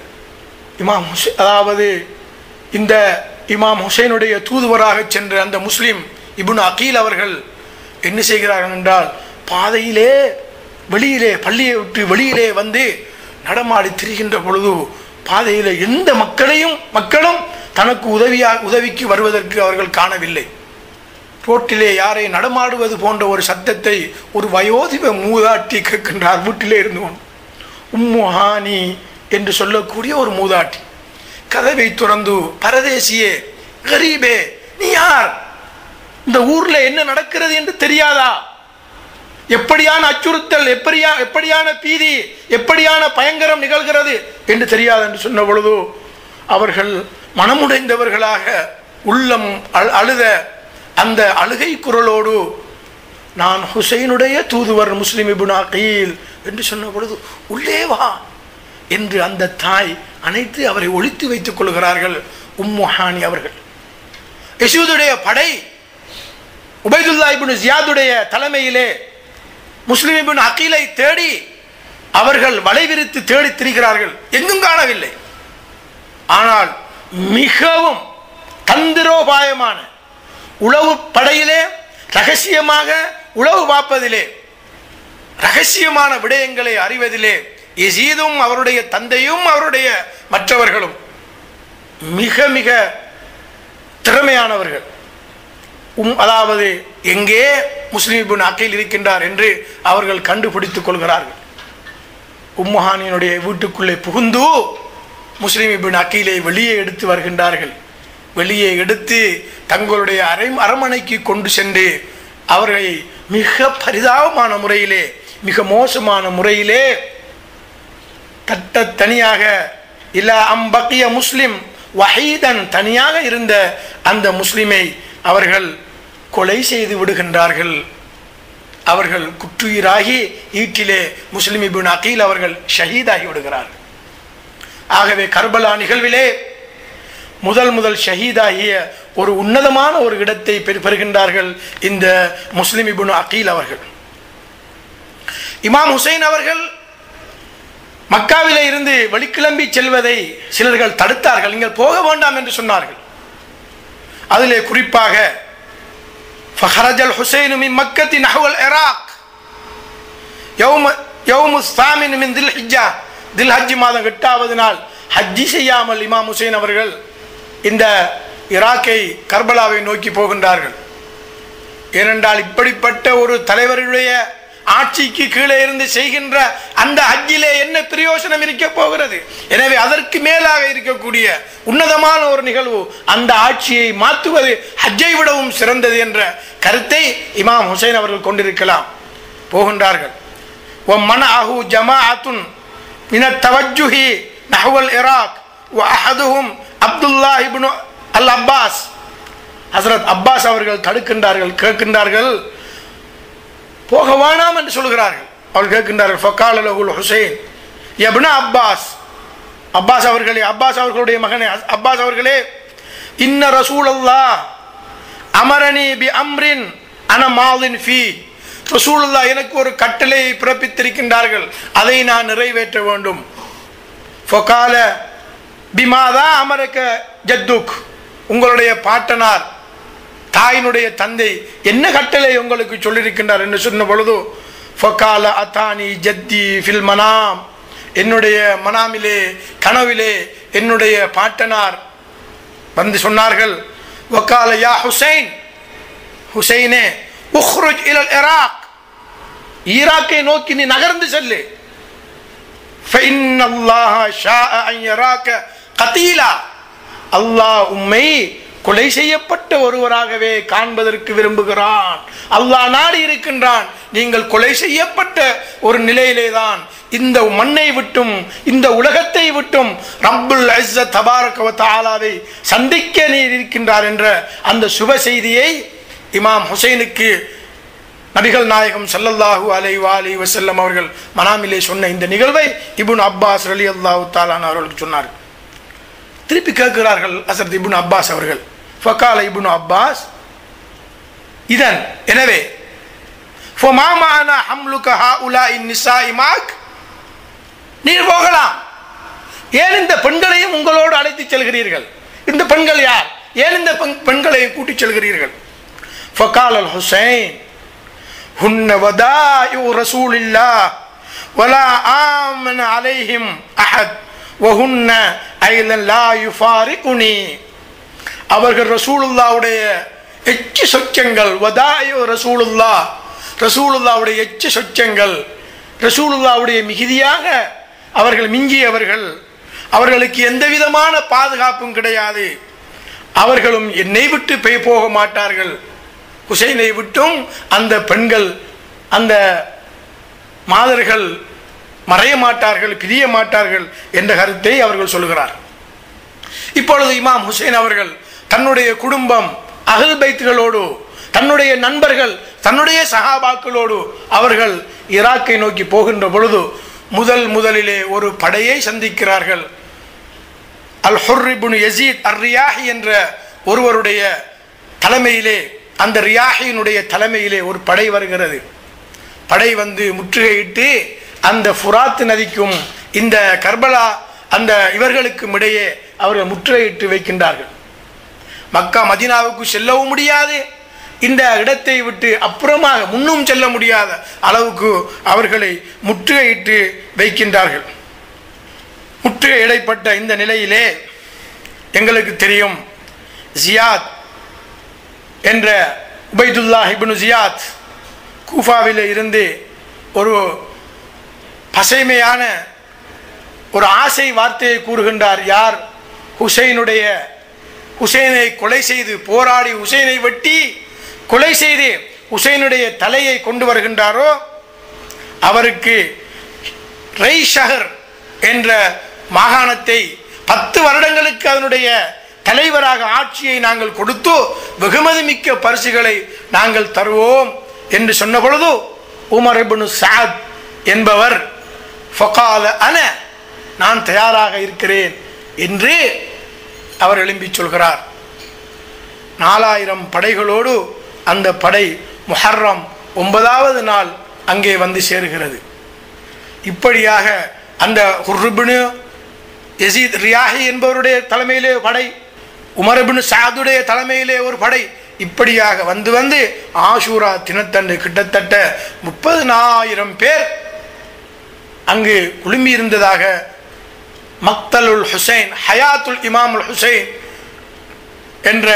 அதாவது இந்த இமாம் ஹுசைனுடைய தூதுவராக சென்ற அந்த முஸ்லிம் இப்னு அகீல் அவர்கள் என்ன செய்கிறார்கள் என்றால் பாதையிலே வெளியிலே பள்ளியை விட்டு வெளியிலே வந்து நடமாடி திரிகின்ற பொழுது பாதையிலே எந்த மக்களும் தனக்கு உதவிக்கு வருவதற்கு அவர்கள் காணவில்லை. ரோட்டிலே யாரை நடமாடுவது போன்ற ஒரு சத்தத்தை ஒரு வயோதிப மூதாட்டி கேட்கின்றார். வீட்டிலே இருந்து கொண்டு உம்மு ஹானி என்று சொல்லக்கூடிய ஒரு மூதாட்டி கதவை துறந்து, பரதேசியே, கரீபே, நீ யார்? இந்த ஊர்ல என்ன நடக்கிறது என்று தெரியாதா? எப்படியான அச்சுறுத்தல், எப்படியான பீதி, எப்படியான பயங்கரம் நிகழ்கிறது என்று தெரியாது என்று சொன்ன பொழுது அவர்கள் மனமுடைந்தவர்களாக உள்ளம் அழுத அந்த அழுகை குரலோடு நான் ஹுசைனுடைய தூதுவர் முஸ்லிம் இப்னு அகீல் என்று சொன்ன பொழுது உள்ளே வா என்று அந்த தாய் அனைத்து அவரை ஒழித்து வைத்துக் கொள்கிறார்கள். உம்மு ஹானி அவர்கள் யசூதுடைய படை உபைதுல்லா இப்னு ஜியாதுடைய தலைமையிலே முஸ்லிம் இப்னு அகீலை தேடி அவர்கள் வலைவிரித்து தேடி திரிகிறார்கள். எங்கும் காணவில்லை. ஆனால் மிகவும் தந்திரோபாயமான உளவு படையிலே ரகசியமாக உளவு பார்ப்பதிலே, ரகசியமான விடயங்களை அறிவதிலே யசீதும் அவருடைய தந்தையும் அவருடைய மற்றவர்களும் மிக மிக திறமையானவர்கள். அதாவது எங்கே முஸ்லிம் இப்னு அகீல் இருக்கின்றார் என்று அவர்கள் கண்டுபிடித்துக் கொள்கிறார்கள். உம்முஹானியினுடைய வீட்டுக்குள்ளே புகுந்து முஸ்லிம் இப்னு அகீலை வெளியே எடுத்து வருகின்றார்கள். வெளியே எடுத்து தங்களுடைய அரண்மனைக்கு கொண்டு சென்று அவர்களை மிக பரிதாபமான முறையிலே, மிக மோசமான முறையிலே தனியாக இல்லா அம்பக்கிய முஸ்லிம் வஹீதன் தனியாக இருந்த அந்த முஸ்லிமை அவர்கள் கொலை செய்து விடுகின்றார்கள். அவர்கள் குற்றுயிராகி ஈட்டிலே முஸ்லிம் இப்னு அகீல் அவர்கள் ஷஹீதாகி விடுகிறார்கள். ஆகவே கர்பலா நிகழ்விலே முதல் ஷஹீதாகிய ஒரு உன்னதமான ஒரு இடத்தை பெறுகின்றார்கள் இந்த முஸ்லிம் இப்னு அகீல் அவர்கள். இமாம் ஹுசைன் அவர்கள் மக்காவிலே இருந்து வெளிக்கிளம்பி செல்வதை சிலர்கள் தடுத்தார்கள். நீங்கள் போக வேண்டாம் என்று சொன்னார்கள். அதிலே குறிப்பாக فخرج الحسين من مكة نحو العراق يوم الثامن من ذي الحجة தில் ஹஜ் மாதம் 8வது நாள் ஹஜ்ஜி செய்யாமல் இமாம் ஹுசைன் அவர்கள் இந்த ஈராக்கை கர்பலாவை நோக்கி போகின்றார்கள். ஏனென்றால் இப்படிப்பட்ட ஒரு தலைவருடைய ஆட்சிக்கு கீழே இருந்து செய்கின்ற அந்த ஹஜ்ஜிலே என்ன பிரயோசனம் இருக்க போகிறது? எனவே அதற்கு மேலாக இருக்கக்கூடிய உன்னதமான ஒரு நிகழ்வு அந்த ஆட்சியை மாற்றுவது ஹஜ்ஜை விடவும் சிறந்தது என்ற கருத்தை இமாம் ஹுசைன் அவர்கள் கொண்டிருக்கலாம். போகின்றார்கள். ومنعه جماعة من التوجه نحو العراق وأحدهم عبد الله بن العباس. ஹஸ்ரத் அப்பாஸ் அவர்கள் தடுக்கின்றார்கள், கேட்கின்றார்கள், போக வேணாம் என்று சொல்கிறார்கள். அவர்கள் கேட்கின்றார்கள். ஃபகால லஹுல் ஹுசைன் யப்ன அப்பாஸ், அப்பாஸ் அவர்களே, அப்பாஸ் அவர்களுடைய மகனே அப்பாஸ் அவர்களே, இன்ன ரசூலல்லாஹ் அமரனி பி அம்ரின் அன மாதின் ஃபீ, ரசூலுல்லாஹ் எனக்கு ஒரு கட்டளையை பிறப்பித்திருக்கின்றார்கள், அதை நான் நிறைவேற்ற வேண்டும். ஃபகால பிமாதா அமரக ஜத்துக், உங்களுடைய பாட்டனார் தாயினுடைய தந்தை என்ன கட்டளை உங்களுக்கு சொல்லியிருக்கின்றார் என்று சொன்ன பொழுது ஃபகால அத்தானி ஜத்தி ஃபில் மனாம், என்னுடைய மனாமிலே கனவிலே என்னுடைய பாட்டனார் வந்து சொன்னார்கள். வகால யா ஹுசைன், ஹுசைனே உஹ்ருஜ் இலல் இராக், ஈராக்கை நோக்கி நீ நகர்ந்து செல்லு. ஃபஇன்னல்லாஹ ஷாஅ அன் யராக கதீலா, அல்லாஹ் உம்மை கொலை செய்யப்பட்ட ஒருவராகவே காண்பதற்கு விரும்புகிறான். அல்லாஹ் நாடி இருக்கின்றான் நீங்கள் கொலை செய்யப்பட்ட ஒரு நிலையிலே தான் இந்த மண்ணை விட்டும் இந்த உலகத்தை விட்டும் ரப்புல் இஸ்ஸத் தபாரக வ தஆலாவை சந்திக்க நீர் இருக்கின்றார் என்ற அந்த சுப செய்தியை இமாம் ஹுசைனுக்கு நபிகள் நாயகம் ஸல்லல்லாஹு அலைஹி வஸல்லம் அவர்கள் மனாமிலே சொன்ன இந்த நிகழ்வை இப்னு அப்பாஸ் ரலியல்லாஹு தஆலா அவர்களுக்கு சொன்னார். திருப்பி கேட்கிறார்கள் ஹஸரத் இப்னு அப்பாஸ் அவர்கள். ஃபகால இப்னு அப்பாஸ் இதன், எனவே ஃபமா மானா ஹம்லுக ஹாஉலாஇ நிசாஇ மாக், நீர் போகலாம், ஏன் இந்த பெண்களையும் உங்களோடு அழைத்து செல்கிறீர்கள்? இந்த பெண்கள் யார்? ஏன் இந்த பெண்களையும் கூட்டிச் செல்கிறீர்கள்? ஃபகால அல் ஹுசைன் ஹுன்ன வதாஇ ரசூலில்லாஹ் வலா ஆமன அலைஹிம் அஹத் வஹுன்ன ஐலன் லா யுஃபாரிகுனி, அவர்கள் ரசூலுல்லாஹ்வுடைய எச்சு சொச்சங்கள், வதாஇ ரசூலுல்லாஹ், ரசூலுல்லாஹ்வுடைய எச்சு சொச்சங்கள், ரசூலுல்லாஹ்வுடைய மிகுதியாக அவர்கள் மிஞ்சியவர்கள், அவர்களுக்கு எந்த விதமான பாதுகாப்பும் கிடையாது, அவர்களும் என்னை விட்டு போக மாட்டார்கள், ஹுசைனை விட்டும் அந்த பெண்கள் அந்த மாதர்கள் மறைய மாட்டார்கள், பிரிய மாட்டார்கள் என்ற கருத்தை அவர்கள் சொல்கிறார். இப்பொழுது இமாம் ஹுசைன் அவர்கள் தன்னுடைய குடும்பம் அஹ்ல் பைத்துகளோடு, தன்னுடைய நண்பர்கள், தன்னுடைய சஹாபாக்களோடு அவர்கள் ஈராக்கை நோக்கி போகின்ற பொழுது முதலிலே ஒரு படையை சந்திக்கிறார்கள். அல் ஹுர் இப்னு யஸீத் அர் ரியாஹி என்ற ஒருவருடைய தலைமையிலே, அந்த ரியாஹியினுடைய தலைமையிலே ஒரு படை வருகிறது. படை வந்து முற்றுகையிட்டு அந்த ஃபுராத் நதிக்கும் இந்த கர்பலா அந்த இவர்களுக்கும் இடையே அவர்கள் முற்றுகையிட்டு வைக்கின்றார்கள். மக்கா மதீனாவுக்கு செல்லவும் முடியாது, இந்த இடத்தை விட்டு அப்புறமாக முன்னும் செல்ல முடியாத அளவுக்கு அவர்களை முற்றுகையிட்டு வைக்கின்றார்கள். முற்றுகையிடப்பட்ட இந்த நிலையிலே எங்களுக்கு தெரியும், ஜியாத் என்ற உபைதுல்லாஹ் இப்னு ஜியாத் கூஃபாவிலே இருந்து ஒரு பசைமையான ஒரு ஆசை வார்த்தையை கூறுகின்றார். யார் ஹுசைனை கொலை செய்து போராடி ஹுசைனை வெட்டி கொலை செய்து ஹுசைனுடைய தலையை கொண்டு வருகின்றாரோ அவருக்கு ரைஷஹர் என்ற மாகாணத்தை 10 வருடங்களுக்கு அதனுடைய தலைவராக ஆட்சியை நாங்கள் கொடுத்து வெகுமதி மிக்க பரிசுகளை நாங்கள் தருவோம் என்று சொன்ன பொழுது உமர் இப்னு சஅத் என்பவர் ஃபகால அன, நான் தயாராக இருக்கிறேன் என்று அவர் எழும்பி சொல்கிறார். 4000 படைகளோடு அந்த படை முஹர்ரம் 9வது நாள் அங்கே வந்து சேருகிறது. இப்படியாக அந்த ஹுர் இப்னு யஸீத் ரியாஹி என்பவருடைய தலைமையிலே படை, உமர் இப்னு சஅதுடைய தலைமையிலே ஒரு படை, இப்படியாக வந்து வந்து ஆஷூரா தினத்தன்று கிட்டத்தட்ட 30,000 பேர் அங்கு குழுமி இருந்ததாக மக்தலுல் ஹுசைன், ஹயாத்துல் இமாமுல் ஹுசைன் என்ற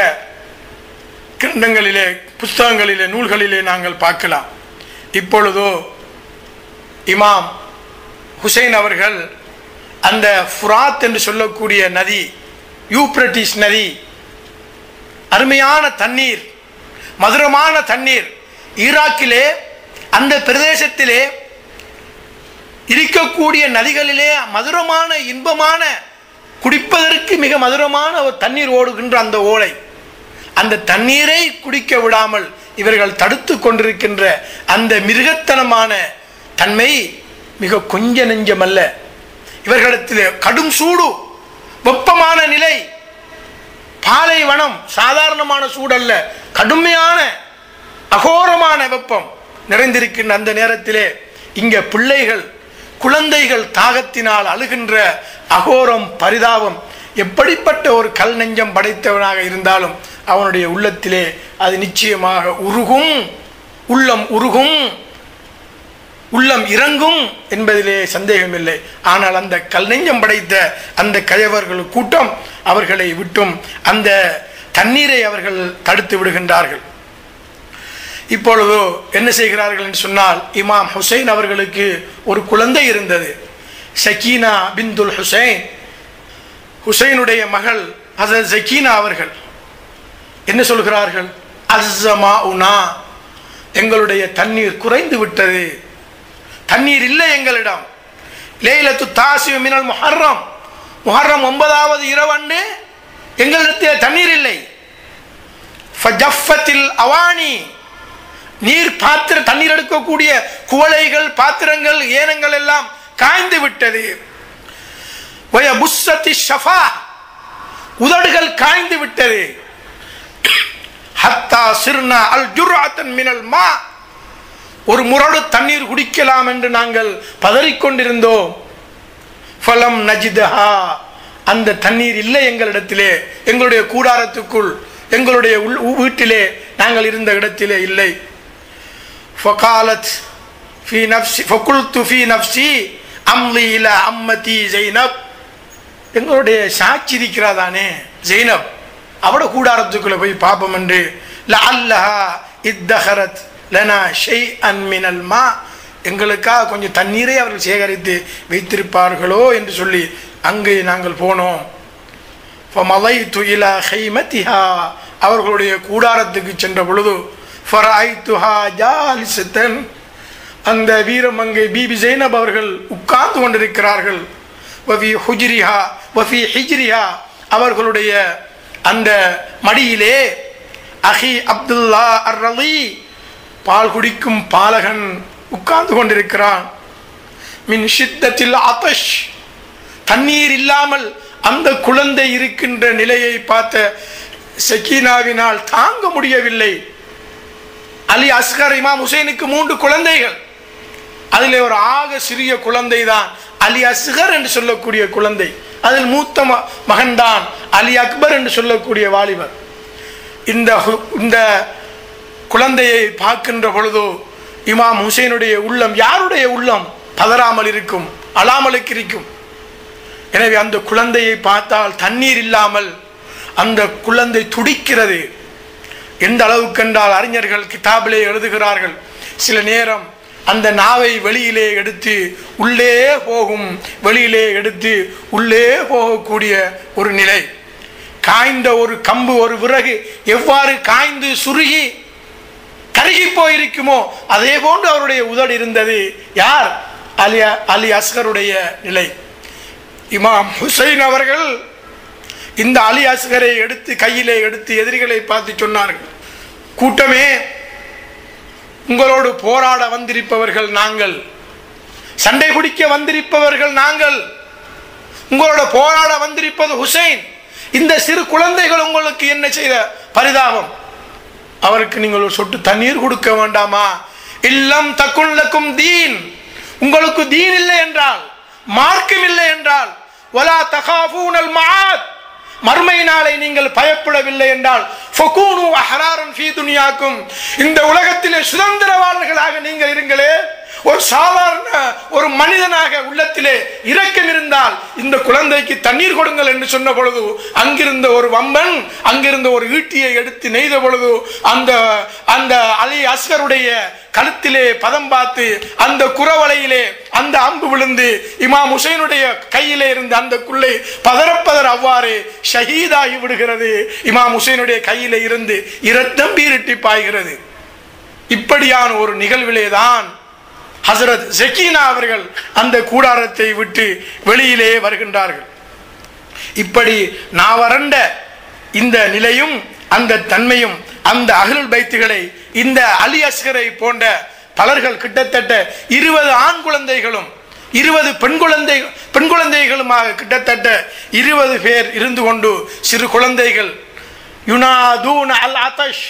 கிரந்தங்களிலே, புஸ்தகங்களிலே, நூல்களிலே நாங்கள் பார்க்கலாம். இப்பொழுதோ இமாம் ஹுசைன் அவர்கள் அந்த ஃபுராத் என்று சொல்லக்கூடிய நதி, யூப்ரட்டிஸ் நதி, அருமையான தண்ணீர், மதுரமான தண்ணீர், ஈராக்கிலே அந்த பிரதேசத்திலே இருக்கக்கூடிய நதிகளிலே மதுரமான இன்பமான குடிப்பதற்கு மிக மதுரமான ஒரு தண்ணீர் ஓடுகின்ற அந்த ஓடை, அந்த தண்ணீரை குடிக்க விடாமல் இவர்கள் தடுத்து கொண்டிருக்கின்ற அந்த மிருகத்தனமான தன்மை மிக கொஞ்ச நெஞ்சமல்ல. இவர்களிடத்தில் கடும் சூடு, வெப்பமான நிலை, பாலைவனம், சாதாரணமான சூடல்ல, கடுமையான அகோரமான வெப்பம் நிறைந்திருக்கின்ற அந்த நேரத்திலே இங்க பிள்ளைகள், குழந்தைகள் தாகத்தினால் அழுகின்ற அகோரம், பரிதாபம். எப்படிப்பட்ட ஒரு கல் நெஞ்சம் படைத்தவனாக இருந்தாலும் அவனுடைய உள்ளத்திலே அது நிச்சயமாக உருகும், உள்ளம் உருகும், உள்ளம் இறங்கும் என்பதிலே சந்தேகமில்லை. ஆனால் அந்த கல் நெஞ்சம் படைத்த அந்த கயவர்கள் கூட்டம் அவர்களை விட்டும் அந்த தண்ணீரை அவர்கள் தடுத்து விடுகின்றார்கள். இப்பொழுது என்ன செய்கிறார்கள் என்று சொன்னால், இமாம் ஹுசைன் அவர்களுக்கு ஒரு குழந்தை இருந்தது, சக்கீனா பிந்துல் ஹுசைன், ஹுசைனுடைய மகள் ஹஸரத் சக்கீனா அவர்கள் என்ன சொல்கிறார்கள்? அஸ்ஸமா உனா, எங்களுடைய தண்ணீர் குறைந்து விட்டது, தண்ணீர் இல்லை எங்களிடம். லைலத்து தாசி மினல் முஹர்ரம், முஹர்ரம் 9வது இரவன்று எங்களிடத்தில் தண்ணீர் இல்லை. ஃபஜஃபத்தில் அவானி, நீர் பாத்திர தண்ணீர் எடுக்கக்கூடிய குவளைகள், பாத்திரங்கள், ஏனங்கள் எல்லாம் காய்ந்து விட்டது. வயபுஸ்ஸத்தி ஷஃபா, உதடுகள் காய்ந்து விட்டது. ஹத்தா சிர்னா அல் ஜுர்அத்தன் மினல் மா, ஒரு முரடு தண்ணீர் குடிக்கலாம் என்று நாங்கள் பதறிக்கொண்டிருந்தோம். ஃபலம் நஜிதஹா, அந்த தண்ணீர் இல்லை எங்களிடத்திலே, எங்களுடைய கூடாரத்துக்குள், எங்களுடைய வீட்டிலே, நாங்கள் இருந்த இடத்திலே இல்லை. ஃபகாலத் ஃபீ நஃப்ஸி ஃபகுல்து ஃபீ நஃப்ஸி அம்லி இலா அம்மதி ஸைனப், எங்களுடைய சாட்சி இருக்கிறாதானே ஜெய்னப், அவட கூடாரத்துக்குள்ள போய் பாப்போம் என்று, லஅல்லஹா இத்தஹரத் லனா ஷைஅன் மினல் மா, எங்களுக்காக கொஞ்சம் தண்ணீரை அவர்கள் சேகரித்து வைத்திருப்பார்களோ என்று சொல்லி அங்கே நாங்கள் போனோம். ஃபமலைது இலா கைமத்திஹா, அவர்களுடைய கூடாரத்துக்கு சென்ற பொழுது, ஃபரைதுஹா ஜாலிஸத்தன், அந்த வீரமங்கை பீபி ஜைனப் அவர்கள் உட்கார்ந்து கொண்டிருக்கிறார்கள். வஃபி ஹுஜ்ரிஹா வஃபி ஹிஜ்ரிஹா, அவர்களுடைய அந்த மடியிலே அஹி அப்துல்லா அர்-ரலி, பால் குடிக்கும் பாலகன் உட்கார்ந்து கொண்டிருக்கிறான். மின் ஷித்தத்தில் ஆதஷ், தண்ணீர் இல்லாமல் அந்த குழந்தை இருக்கின்ற நிலையை பார்த்த சக்கீனாவினால் தாங்க முடியவில்லை. அலி அஸ்கர், இமாம் ஹுசைனுக்கு 3 குழந்தைகள், அதிலே ஒரு ஆக சிறிய குழந்தை தான் அலி அஸ்கர் என்று சொல்லக்கூடிய குழந்தை. அதில் மூத்த மகன்தான் அலி அக்பர் என்று சொல்லக்கூடிய வாலிபர். இந்த குழந்தையை பார்க்கின்ற பொழுது இமாம் ஹுசைனுடைய உள்ளம், யாருடைய உள்ளம் பதறாமல் இருக்கும், அழாமலுக்கு இருக்கும். எனவே அந்த குழந்தையை பார்த்தால் தண்ணீர் இல்லாமல் அந்த குழந்தை துடிக்கிறது. எந்த அளவுக்கு என்றால் அறிஞர்கள் கிதாபிலே எழுதுகிறார்கள், சில நேரம் அந்த நாவை வெளியிலே எடுத்து உள்ளே போகும், வெளியிலே எடுத்து உள்ளே போகக்கூடிய ஒரு நிலை. காய்ந்த ஒரு கம்பு, ஒரு விறகு எவ்வாறு காய்ந்து சுருகி கருகி போயிருக்குமோ அதே போன்று அவருடைய உதடு இருந்தது. யார்? அலி அஸ்கருடைய நிலை. இமாம் ஹுசைன் அவர்கள் இந்த அலி அஸ்கரை எடுத்து கையிலே எடுத்து எதிரிகளை பார்த்து சொன்னார்கள், கூட்டமே, உங்களோடு போராட வந்திருப்பவர்கள் நாங்கள், சண்டை பிடிக்க வந்திருப்பவர்கள் நாங்கள், உங்களோட போராட வந்திருப்பது ஹுசைன். இந்த சிறு குழந்தைகள் உங்களுக்கு என்ன செய்த பரிதாபம், அவருக்கு நீங்கள் ஒரு சொட்டு தண்ணீர் கொடுக்க வேண்டாமா? இல்லம் தக்குல்லக்கும் தீன், உங்களுக்கு தீன் இல்லை என்றால், மார்க்கம் இல்லை என்றால், வலா தகாஃபூனல் மஆத், மறுமை நாளை நீங்கள் பயப்படவில்லை என்றால் ஃபகூனு அஹ்ராரன் ஃபீ துன்யாக்கும், இந்த உலகத்திலே சுதந்திரவாளர்களாக நீங்கள் இருங்களே. ஒரு சாதாரண ஒரு மனிதனாக உள்ளத்திலே இரக்கம் இருந்தால் இந்த குழந்தைக்கு தண்ணீர் கொடுங்கள் என்று சொன்ன பொழுது அங்கிருந்த ஒரு வம்பன் அங்கிருந்த ஒரு ஈட்டியை எடுத்து நெய்த பொழுது அந்த அந்த அலி அஸ்கருடைய கழுத்திலே பதம் பார்த்து அந்த குறவலையிலே அந்த அம்பு விழுந்து இமாம் ஹுசைனுடைய கையிலே இருந்த அந்த குள்ளை பதறப்பதர் அவ்வாறு ஷஹீதாகி விடுகிறது. இமாம் ஹுசைனுடைய கையிலே இருந்து இரத்தம் பீரிட்டு பாய்கிறது. இப்படியான ஒரு நிகழ்விலேதான் ஹசரத் ஜக்கீனா அவர்கள் அந்த கூடாரத்தை விட்டு வெளியிலே வருகின்றார்கள். இப்படி நாவறண்ட இந்த நிலையும் அந்த தன்மையும் அந்த அஹ்லுல் பைத்துகளை இந்த அலி அஸ்கரை போன்ற பலர்கள் கிட்டத்தட்ட 20 ஆண் குழந்தைகளும் 20 பெண் குழந்தைகளுமாக கிட்டத்தட்ட 20 பேர் இருந்து கொண்டு சிறு குழந்தைகள் யுனாதூன அல் அத்தஷ்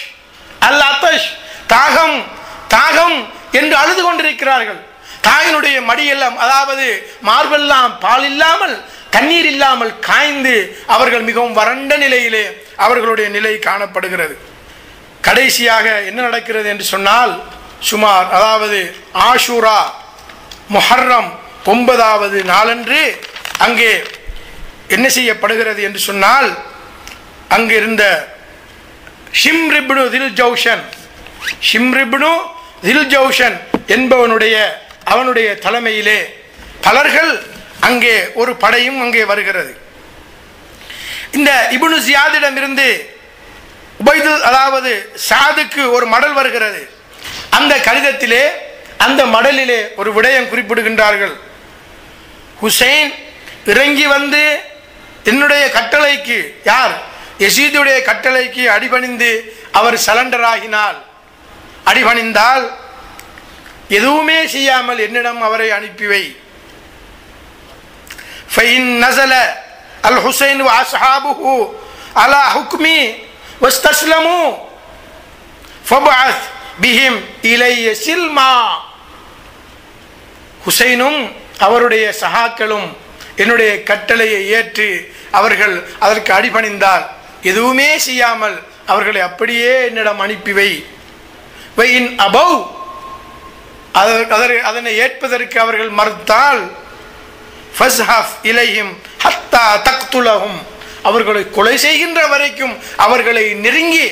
அல் அத்தஷ் தாகம் தாகம் என்று அழுது கொண்டிருக்கிறார்கள். தாயினுடைய மடியெல்லாம், அதாவது மார்பெல்லாம் பால் இல்லாமல் தண்ணீர் இல்லாமல் காய்ந்து அவர்கள் மிகவும் வறண்ட நிலையிலே அவர்களுடைய நிலை காணப்படுகிறது. கடைசியாக என்ன நடக்கிறது என்று சொன்னால், சுமார் அதாவது ஆஷூரா முஹர்ரம் 9வது நாளன்று அங்கே என்ன செய்யப்படுகிறது என்று சொன்னால், அங்கு இருந்த ஷிம்ரிப்னு தில் ஜௌஷன் என்பவனுடைய அவனுடைய தலைமையிலே பலர்கள் அங்கே ஒரு படையும் அங்கே வருகிறது. இந்த இப்னு ஜியாதிடம் இருந்து உபைதுல் அதாவது சாதுக்கு ஒரு மடல் வருகிறது. அந்த கடிதத்திலே அந்த மடலிலே ஒரு விடயம் குறிப்பிடுகின்றார்கள். ஹுசைன் இறங்கி வந்து என்னுடைய கட்டளைக்கு, யார் யசீதுடைய கட்டளைக்கு அடிபணிந்து அவர் சலண்டர் ஆகினால், அடிபணிந்தால் எதுவுமே செய்யாமல் என்னிடம் அவரை அனுப்பிவை. ஃபைன் நஸல அல் ஹுசைன் வ அஸ்ஹாபுஹு அலா ஹுக்மி வஸ்தஸ்லமு ஃபபஅத் பிஹிம் இலைய சில்மா. ஹுசைனும் அவருடைய சகாக்களும் என்னுடைய கட்டளையை ஏற்று அவர்கள் அதற்கு அடிபணிந்தால் எதுவுமே செய்யாமல் அவர்களை அப்படியே என்னிடம் அனுப்பிவை. அதனை ஏற்பதற்கு அவர்கள் மறுத்தால் அவர்களை கொலை செய்கின்ற வரைக்கும் அவர்களை நெருங்கி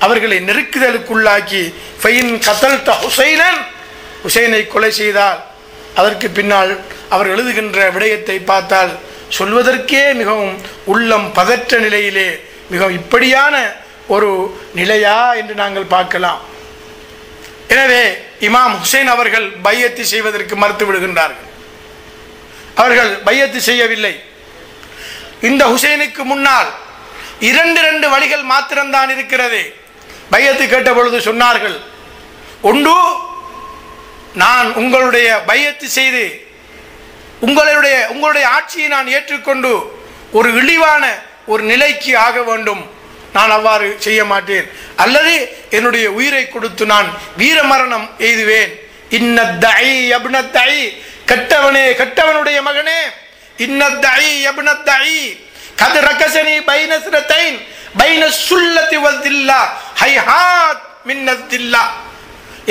அவர்களை நெருக்குதலுக்குள்ளாக்கி ஹுசைனை கொலை செய்தால் அதற்கு பின்னால் அவர் எழுதுகின்ற விடயத்தை பார்த்தால் சொல்வதற்கே மிகவும் உள்ளம் பதற்ற நிலையிலே மிகவும் இப்படியான ஒரு நிலையா என்று நாங்கள் பார்க்கலாம். எனவே இமாம் ஹுசைன் அவர்கள் பையத்து செய்வதற்கு மறுத்து விடுகின்றார்கள். அவர்கள் பையத்து செய்யவில்லை. இந்த ஹுசைனுக்கு முன்னால் 2 வழிகள் மாத்திரம்தான் இருக்கிறது. பையத்து கேட்ட பொழுது சொன்னார்கள், ஒன்று, நான் உங்களுடைய பையத்து செய்து உங்களுடைய ஆட்சியை நான் ஏற்றுக்கொண்டு ஒரு இழிவான ஒரு நிலைக்கு ஆக வேண்டும், நான் அவ்வாறு செய்ய மாட்டேன். அல்லது என்னுடைய உயிரை கொடுத்து நான் வீர மரணம் எய்துவேன். கெட்டவனே, கெட்டவனுடைய மகனே,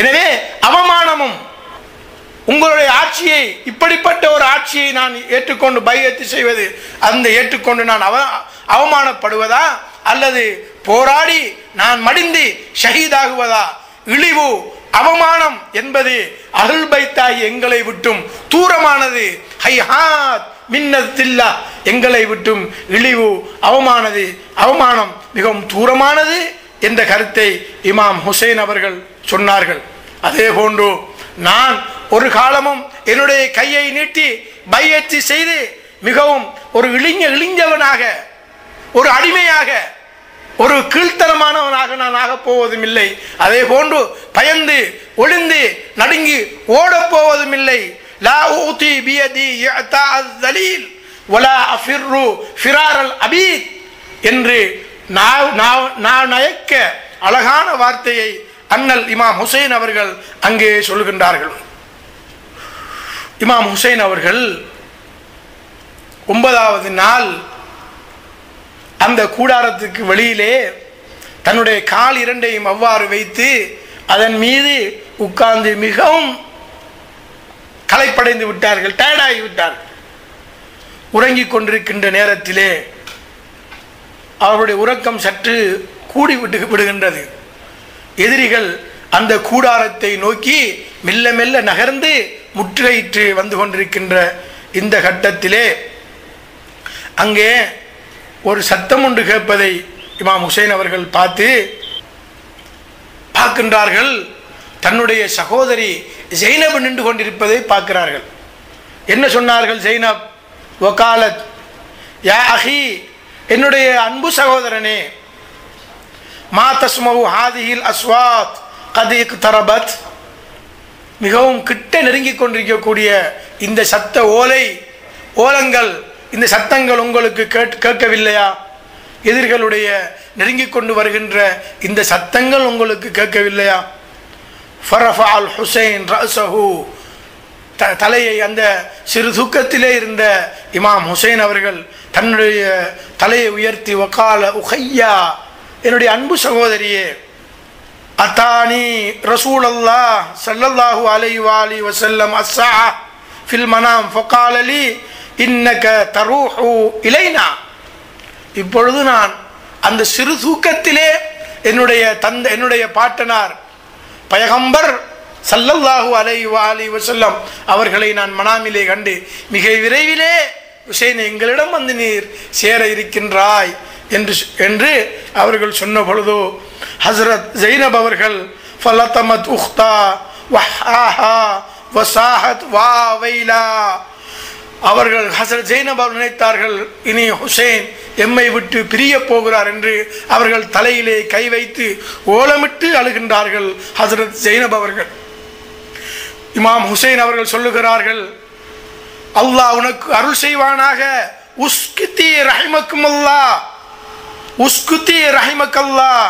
எனவே அவமானமும் உங்களுடைய ஆட்சியை, இப்படிப்பட்ட ஒரு ஆட்சியை நான் ஏற்றுக்கொண்டு பையத்து செய்வது, அந்த ஏற்றுக்கொண்டு நான் அவமானப்படுவதா அல்லது போராடி நான் மடிந்து ஷஹீதாகுவதா? இழிவு அவமானம் என்பது அஹ்லுல் பைத்தாகி எங்களை விட்டும் தூரமானது. ஹைஹாத் மின்னத்தில்லா, எங்களை விட்டும் இழிவு அவமானம் மிகவும் தூரமானது என்ற கருத்தை இமாம் ஹுசைன் அவர்கள் சொன்னார்கள். அதே போன்று நான் ஒரு காலமும் என்னுடைய கையை நீட்டி பையத்து செய்து மிகவும் ஒரு இழிஞ்சவனாக, ஒரு அடிமையாக, ஒரு கீழ்த்தரமானவனாக நான் ஆகப் போவதும் இல்லை. அதே போன்று பயந்து ஒளிந்து நடுங்கி ஓடப் போவதும் இல்லை. லா ஊதி பியதி யஅதா அஸ்ஸலீல் வலா அஃபிர்ரு ஃபிராரல் அபீத் என்று நயக்க அழகான வார்த்தையை அண்ணல் இமாம் ஹுசைன் அவர்கள் அங்கே சொல்லுகின்றார்கள். இமாம் ஹுசைன் அவர்கள் 9வது நாள் அந்த கூடாரத்துக்கு வெளியிலே தன்னுடைய கால் இரண்டையும் அவ்வாறு வைத்து அதன் மீது உட்கார்ந்து மிகவும் களைப்படைந்து விட்டார்கள், டயர்டாகி விட்டார்கள். உறங்கிக் கொண்டிருக்கின்ற நேரத்திலே அவருடைய உறக்கம் சற்று கூடி விடுகின்றது. எதிரிகள் அந்த கூடாரத்தை நோக்கி மெல்ல மெல்ல நகர்ந்து முற்றுகையிட்டு வந்து கொண்டிருக்கின்ற இந்த கட்டத்திலே அங்கே ஒரு சத்தம் ஒன்று கேட்பதை இமாம் ஹுசைன் அவர்கள் பார்க்கின்றார்கள். தன்னுடைய சகோதரி ஜெய்னப் நின்று கொண்டிருப்பதை பார்க்கிறார்கள். என்ன சொன்னார்கள்? ஜெய்னப் வகாலத் யா அஹி, என்னுடைய அன்பு சகோதரனே, மா தஸ்மவு ஹாதிஹில் அஸ்வாத் கத் இக்தரபத், மிகவும் கிட்ட நெருங்கிக் கொண்டிருக்கக்கூடிய இந்த சத்த ஓலங்கள், இந்த சத்தங்கள் உங்களுக்கு கேட்கவில்லையா? எதிர்களுடைய நெருங்கிக் கொண்டு வருகின்ற இந்த சத்தங்கள் உங்களுக்கு கேட்கவில்லையா? ஃபரஃபா அல் ஹுசைன் ரஸஹு, தலையை அந்த சிறு தூக்கத்திலே இருந்த இமாம் ஹுசைன் அவர்கள் தன்னுடைய தலையை உயர்த்தி வகால உஹையா, என்னுடைய அன்பு சகோதரியே, அத்தானி ரசூலுல்லாஹ் ஸல்லல்லாஹு அலைஹி வஸல்லம் அஸ்ஸா ஃபில் மனாம் ஃபகால லி இன்னக தரூஹு இலைனா, இப்பொழுது நான் அந்த சிறு தூக்கத்திலே என்னுடைய பாட்டனார் பயகம்பர் ஸல்லல்லாஹு அலைஹி வஸல்லம் அவர்களை நான் மனாமிலே கண்டு மிக விரைவிலே ஹுசைன் எங்களிடம் வந்து நீர் சேர இருக்கின்றாய் என்று அவர்கள் சொன்ன பொழுது ஹஸ்ரத் ஜைனப் அவர்கள் ஃபலதமத் உக்தா வஹாஹா வசாஹத் வா வைலா, அவர்கள் ஹஸ்ரத் ஜைனப் அவர்கள் நினைத்தார்கள் இனி ஹுசைன் எம்மை விட்டு பிரிய போகிறார் என்று அவர்கள் தலையிலே கை வைத்து ஓலமிட்டு அழுகின்றார்கள். ஹஸ்ரத் ஜைனப் அவர்கள் இமாம் ஹுசைன் அவர்கள் சொல்லுகிறார்கள், அல்லாஹ் உனக்கு அருள் செய்வானாக, உஸ்குதி ரஹிமக்குமுல்லாஹ், உஸ்குதி ரஹிமக்கல்லாஹ்,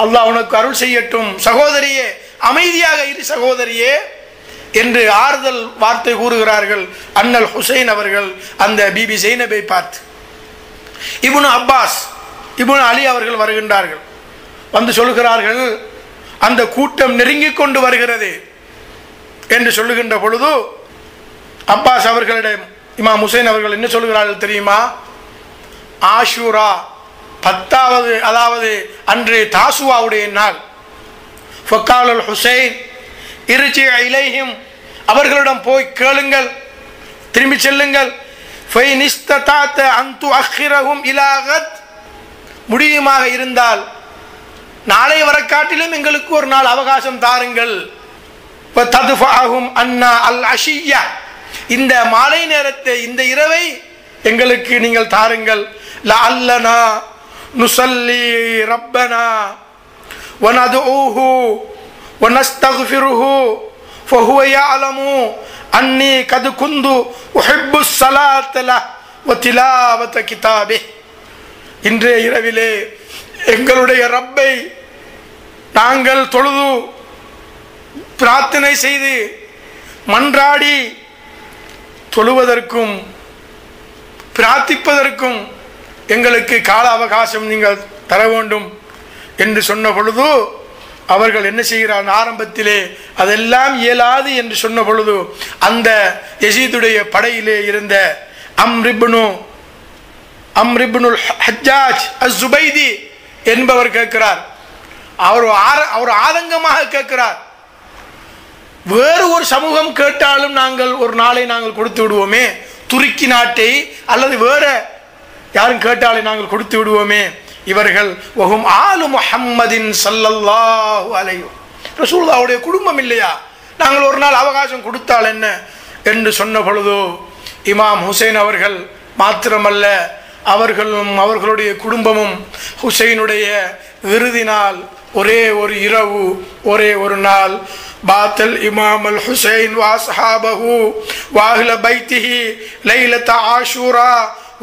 அல்லாஹ் உனக்கு அருள் செய்யட்டும் சகோதரியே, அமைதியாக இரு சகோதரியே என்று ஆறுதல் வார்த்தை கூறுகிறார்கள் அண்ணல் ஹுசைன் அவர்கள் அந்த பிபி ஜைனபை பார்த்து. இப்னு அப்பாஸ், இப்னு அலி அவர்கள் வருகின்றார்கள். வந்து சொல்லுகிறார்கள், அந்த கூட்டம் நெருங்கிக் கொண்டு வருகிறது என்று சொல்லுகின்ற பொழுது அப்பாஸ் அவர்களிடம் இமாம் ஹுசைன் அவர்கள் என்ன சொல்லுகிறார்கள் தெரியுமா? ஆஷூரா 10வது, அதாவது அன்று தாசுவாவுடைய நாள். ஃபக்கால் ஹுசைன் இர்ஜி இலைஹிம், அவர்களிடம் போய் கேளுங்கள், திரும்பி செல்லுங்கள். ஃபைன் இஸ்ததாத அன் துஅக்கிரஹும் இலா கத், முடியுமாக இருந்தால் நாளை வர காட்டிலும் எங்களுக்கு ஒரு நாள் அவகாசம் தாருங்கள். வதத்ஃபஅஹும் அன்னா அல் அஷிய்யா, இந்த மாலை நேரத்தை, இந்த இரவை எங்களுக்கு நீங்கள் தாருங்கள். லஅல்லனா நுஸல்லி ரப்பனா வனதுஹு வனஸ்தக்ஃபிருஹு ஃபஹுவ யஅலமு அன்னி கத் குந்து உஹிப்பு ஸலாத்த லஹு வதிலாவத கிதாபிஹ், இன்றைய இரவிலே எங்களுடைய ரப்பை நாங்கள் தொழுது பிரார்த்தனை செய்து மன்றாடி தொழுவதற்கும் பிரார்த்திப்பதற்கும் எங்களுக்கு கால அவகாசம் நீங்கள் தர வேண்டும் என்று சொன்ன பொழுது அவர்கள் என்ன செய்கிறார்? ஆரம்பத்திலே அதெல்லாம் இயலாது என்று சொன்ன பொழுது அந்த யசீதுடைய படையிலே இருந்த அம்ரிப்னுல் ஹஜ்ஜாஜ் அஸ்-சுபைதி என்பவர் கேட்கிறார். அவர் ஆதங்கமாக கேட்கிறார், வேறு ஒரு சமூகம் கேட்டாலும் நாங்கள் ஒரு நாளை நாங்கள் கொடுத்து விடுவோமே, துருக்கி நாட்டை அல்லது வேற யாரும் கேட்டாலே நாங்கள் கொடுத்து விடுவோமே, இவர்கள் வஹும் ஆலு முஹம்மதின் ஸல்லல்லாஹு அலைஹி ரசூலுல்லாஹ்வுடைய குடும்பம் இல்லையா, நாங்கள் ஒரு நாள் அவகாசம் கொடுத்தால் என்ன என்று சொன்ன பொழுது இமாம் ஹுசைன் அவர்கள் மாத்திரமல்ல அவர்களும் அவர்களுடைய குடும்பமும் ஹுசைனுடைய இறுதி நாள், ஒரே ஒரு இரவு, ஒரே ஒரு நாள், பாத்தல் இமாம் அல் ஹுசைன் வாஸ்ஹாபஹு வாஹ்ல பைத்திஹி லைலத ஆஷூரா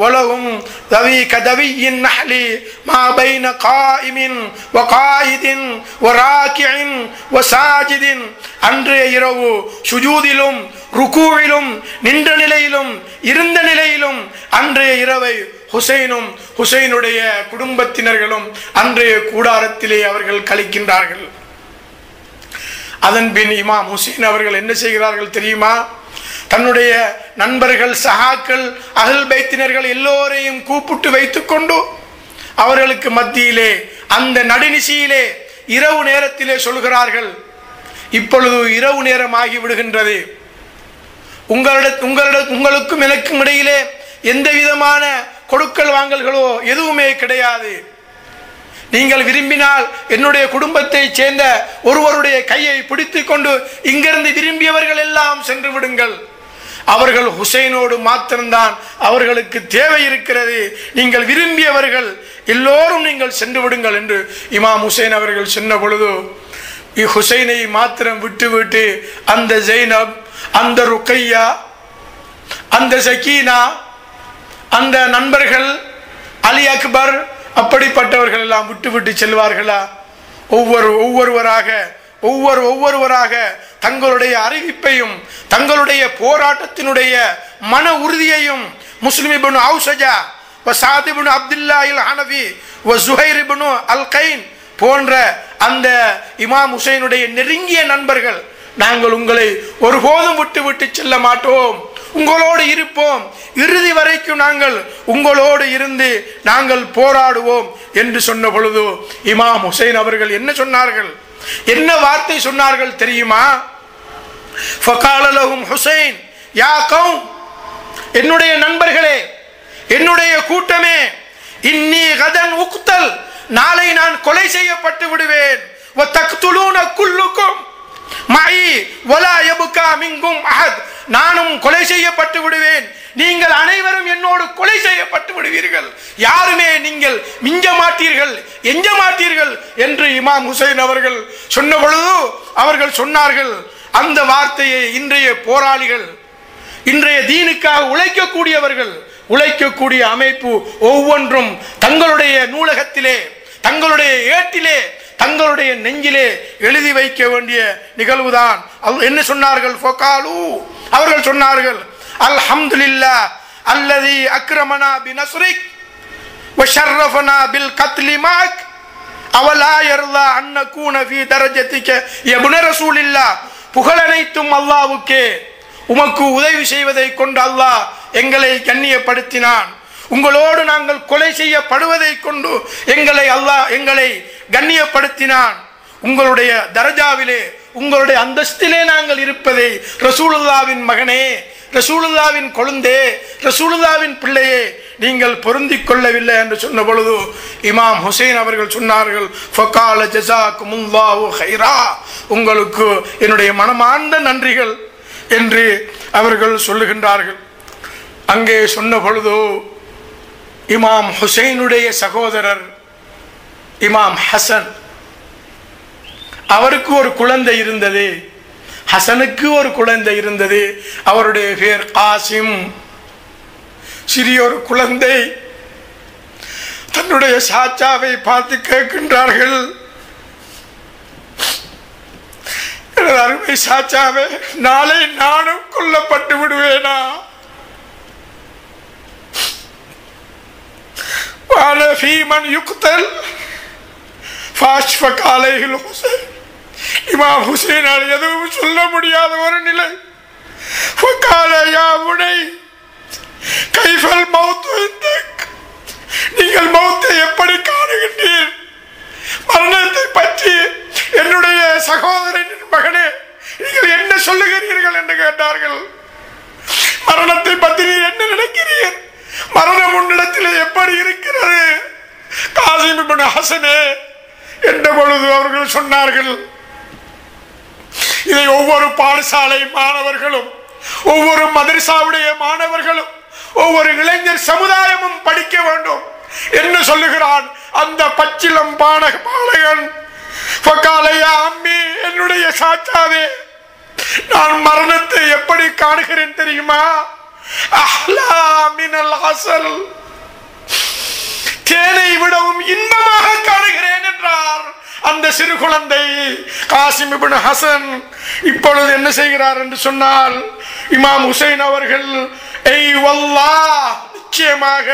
வலஹும் தவி கதவியின் நஹ்லி மா பைன காயிமின் வகாயிதின் வராக்கியின் வசாஜிதின், அன்றைய இரவு சுஜூதிலும் ருக்கூவிலும் நின்ற நிலையிலும் இருந்த நிலையிலும் அன்றைய இரவை ஹுசைனும் ஹுசைனுடைய குடும்பத்தினர்களும் அன்றைய கூடாரத்திலே அவர்கள் கழிக்கின்றார்கள். அதன் பின் இமாம் ஹுசைன் அவர்கள் என்ன செய்கிறார்கள் தெரியுமா? தன்னுடைய நண்பர்கள், சஹாக்கள், அஹ்ல் பைத்தினர்கள் எல்லோரையும் கூப்பிட்டு வைத்துக் கொண்டு அவர்களுக்கு மத்தியிலே அந்த நடுநிசியிலே இரவு நேரத்திலே சொல்கிறார்கள், இப்பொழுது இரவு நேரமாகி விடுகின்றது. உங்களுக்கும் எனக்கும் இடையிலே எந்த விதமான கொடுக்கல் வாங்கல்களோ எதுவுமே கிடையாது. நீங்கள் விரும்பினால் என்னுடைய குடும்பத்தை சேர்ந்த ஒருவருடைய கையை பிடித்துக் கொண்டு இங்கிருந்து விரும்பியவர்கள் எல்லாம் சென்று விடுங்கள். அவர்கள் ஹுசைனோடு மாத்திரம்தான் அவர்களுக்கு தேவை இருக்கிறது. நீங்கள் விரும்பியவர்கள் எல்லோரும் நீங்கள் சென்று விடுங்கள் என்று இமாம் ஹுசைன் அவர்கள் சொன்ன பொழுது ஹுசைனை மாத்திரம் விட்டு அந்த ஜைனப், அந்த ருக்கையா, அந்த சக்கீனா, அந்த நண்பர்கள், அலி அக்பர், அப்படிப்பட்டவர்கள் எல்லாம் விட்டு செல்வார்களா? ஒவ்வொருவராக தங்களுடைய அறிவிப்பையும் தங்களுடைய போராட்டத்தினுடைய மன உறுதியையும் முஸ்லிம் இப்னு அவுசஜா வசாத் இப்னு அப்துல்லாஹ் அல் ஹனஃபி வஸுஹைர் இப்னு அல் கைன் போன்ற அந்த இமாம் ஹுசைனுடைய நெருங்கிய நண்பர்கள், நாங்கள் உங்களை ஒருபோதும் விட்டு செல்ல மாட்டோம், உங்களோடு இருப்போம், இறுதி வரைக்கும் நாங்கள் உங்களோடு இருந்து நாங்கள் போராடுவோம் என்று சொன்ன பொழுது இமாம் ஹுசைன் அவர்கள் என்ன சொன்னார்கள், என்ன வார்த்தை சொன்னார்கள் தெரியுமா? ஃபகால லஹும் ஹுசைன் யா கௌம், என்னுடைய நண்பர்களே, என்னுடைய கூட்டமே, இன்னி கதன் உக்தல், நாளை நான் கொலை செய்யப்பட்டு விடுவேன். வ தக்துலூன குல்லுக்கும் மை வலா யப்கா மின்கும் அஹத், நானும் கொலை செய்யப்பட்டு விடுவேன், நீங்கள் அனைவரும் என்னோடு கொலை செய்யப்பட்டு விடுவீர்கள், யாருமே நீங்கள் மிஞ்ச மாட்டீர்கள், எஞ்ச மாட்டீர்கள் என்று இமாம் ஹுசைன் அவர்கள் சொன்ன பொழுது அவர்கள் சொன்னார்கள், அந்த வார்த்தையை இன்றைய போராளிகள், இன்றைய தீனுக்காக உழைக்கக்கூடியவர்கள், உழைக்கக்கூடிய அமைப்பு ஒவ்வொன்றும் தங்களுடைய நூலகத்திலே, தங்களுடைய ஏட்டிலே, தங்களுடைய நெஞ்சிலே எழுதி வைக்க வேண்டிய நிகழ்வுதான். என்ன சொன்னார்கள்? ஃபகாலு, அவர்கள் சொன்னார்கள், அல்ஹம்துலில்லாஹ் அல்லதி அக்ரமனா பினஸ்ரிக் வ ஷர்ரஃபனா பில் கத்லி மாக் அவலா யர்லா அன் நகூன ஃபீ தரஜதிக யப்ன ரசூலில்லாஹ், புகழனைத்தும் அல்லாஹ்வுக்கே, உமக்கு உதவி செய்வதை கொண்டு அல்லாஹ் எங்களை கண்ணியப்படுத்தினான், உங்களோடு நாங்கள் கொலை செய்யப்படுவதை கொண்டு எங்களை கண்ணியப்படுத்தினான், உங்களுடைய தரஜாவிலே, உங்களுடைய அந்தஸ்திலே நாங்கள் இருப்பதை ரசூலுல்லாவின் மகனே, ரசூலுல்லாவின் கொழுந்தே, ரசூலுல்லாவின் பிள்ளையே நீங்கள் பொருந்திக் கொள்ளவில்லை என்று சொன்ன பொழுது இமாம் ஹுசைன் அவர்கள் சொன்னார்கள், ஃபகால ஜஸாக்குமுல்லாஹு கைரா, உங்களுக்கு என்னுடைய மனமார்ந்த நன்றிகள் என்று அவர்கள் சொல்லுகின்றார்கள். அங்கே சொன்ன பொழுது இமாம் ஹுசைனுடைய சகோதரர் இமாம் ஹசன், அவருக்கு ஒரு குழந்தை இருந்தது, ஹசனுக்கு ஒரு குழந்தை இருந்தது, அவருடைய பேர் காசிம். சிறியொரு குழந்தை தன்னுடைய சாச்சாவை பார்த்து கேட்கின்றார்கள், எனது அருமை சாச்சாவே, நாளை நானும் கொல்லப்பட்டு விடுவேனா? ஃபீமன் யுக்தல் ஃபாஷ்ஃபக அலைஹில் ஹுசைன், இமாம் ஹுசைனால் எதுவும் சொல்ல முடியாத ஒரு நிலை. ஃபகால யா புனை கைஃபல் மௌத் இந்தக், நீங்கள் மௌத்தை எப்படி காணுகின்றீர்? மரணத்தை பற்றி என்னுடைய சகோதரனின் மகனே நீங்கள் என்ன சொல்லுகிறீர்கள் என்று கேட்டார்கள். மரணத்தை பற்றி நீர் என்ன நினைக்கிறீர்? மரணம் உன்னிடத்தில் எப்படி இருக்கிறது காசிம் இப்னு ஹசனே என்ற பொழுது அவர்கள் சொன்னார்கள், இதை ஒவ்வொரு பாடசாலை மாணவர்களும், ஒவ்வொரு மதரசாவுடைய மாணவர்களும், ஒவ்வொரு இளைஞர் சமுதாயமும் படிக்க வேண்டும். என்ன சொல்லுகிறான் அந்த பச்சிலம் பாலகன்? அம்மி, என்னுடைய சாச்சாவே, நான் மரணத்தை எப்படி காணுகிறேன் தெரியுமா? அஹ்லா மினல் அஸல், தேனை விடவும் இன்பமாக காணுகிறேன் என்றார் அந்த சிறு குழந்தை காசிம் இப்னு ஹசன். இப்பொழுது என்ன செய்கிறார் என்று சொன்னால், இமாம் ஹுசைன் அவர்கள், ஐ வல்லாஹ், நிச்சயமாக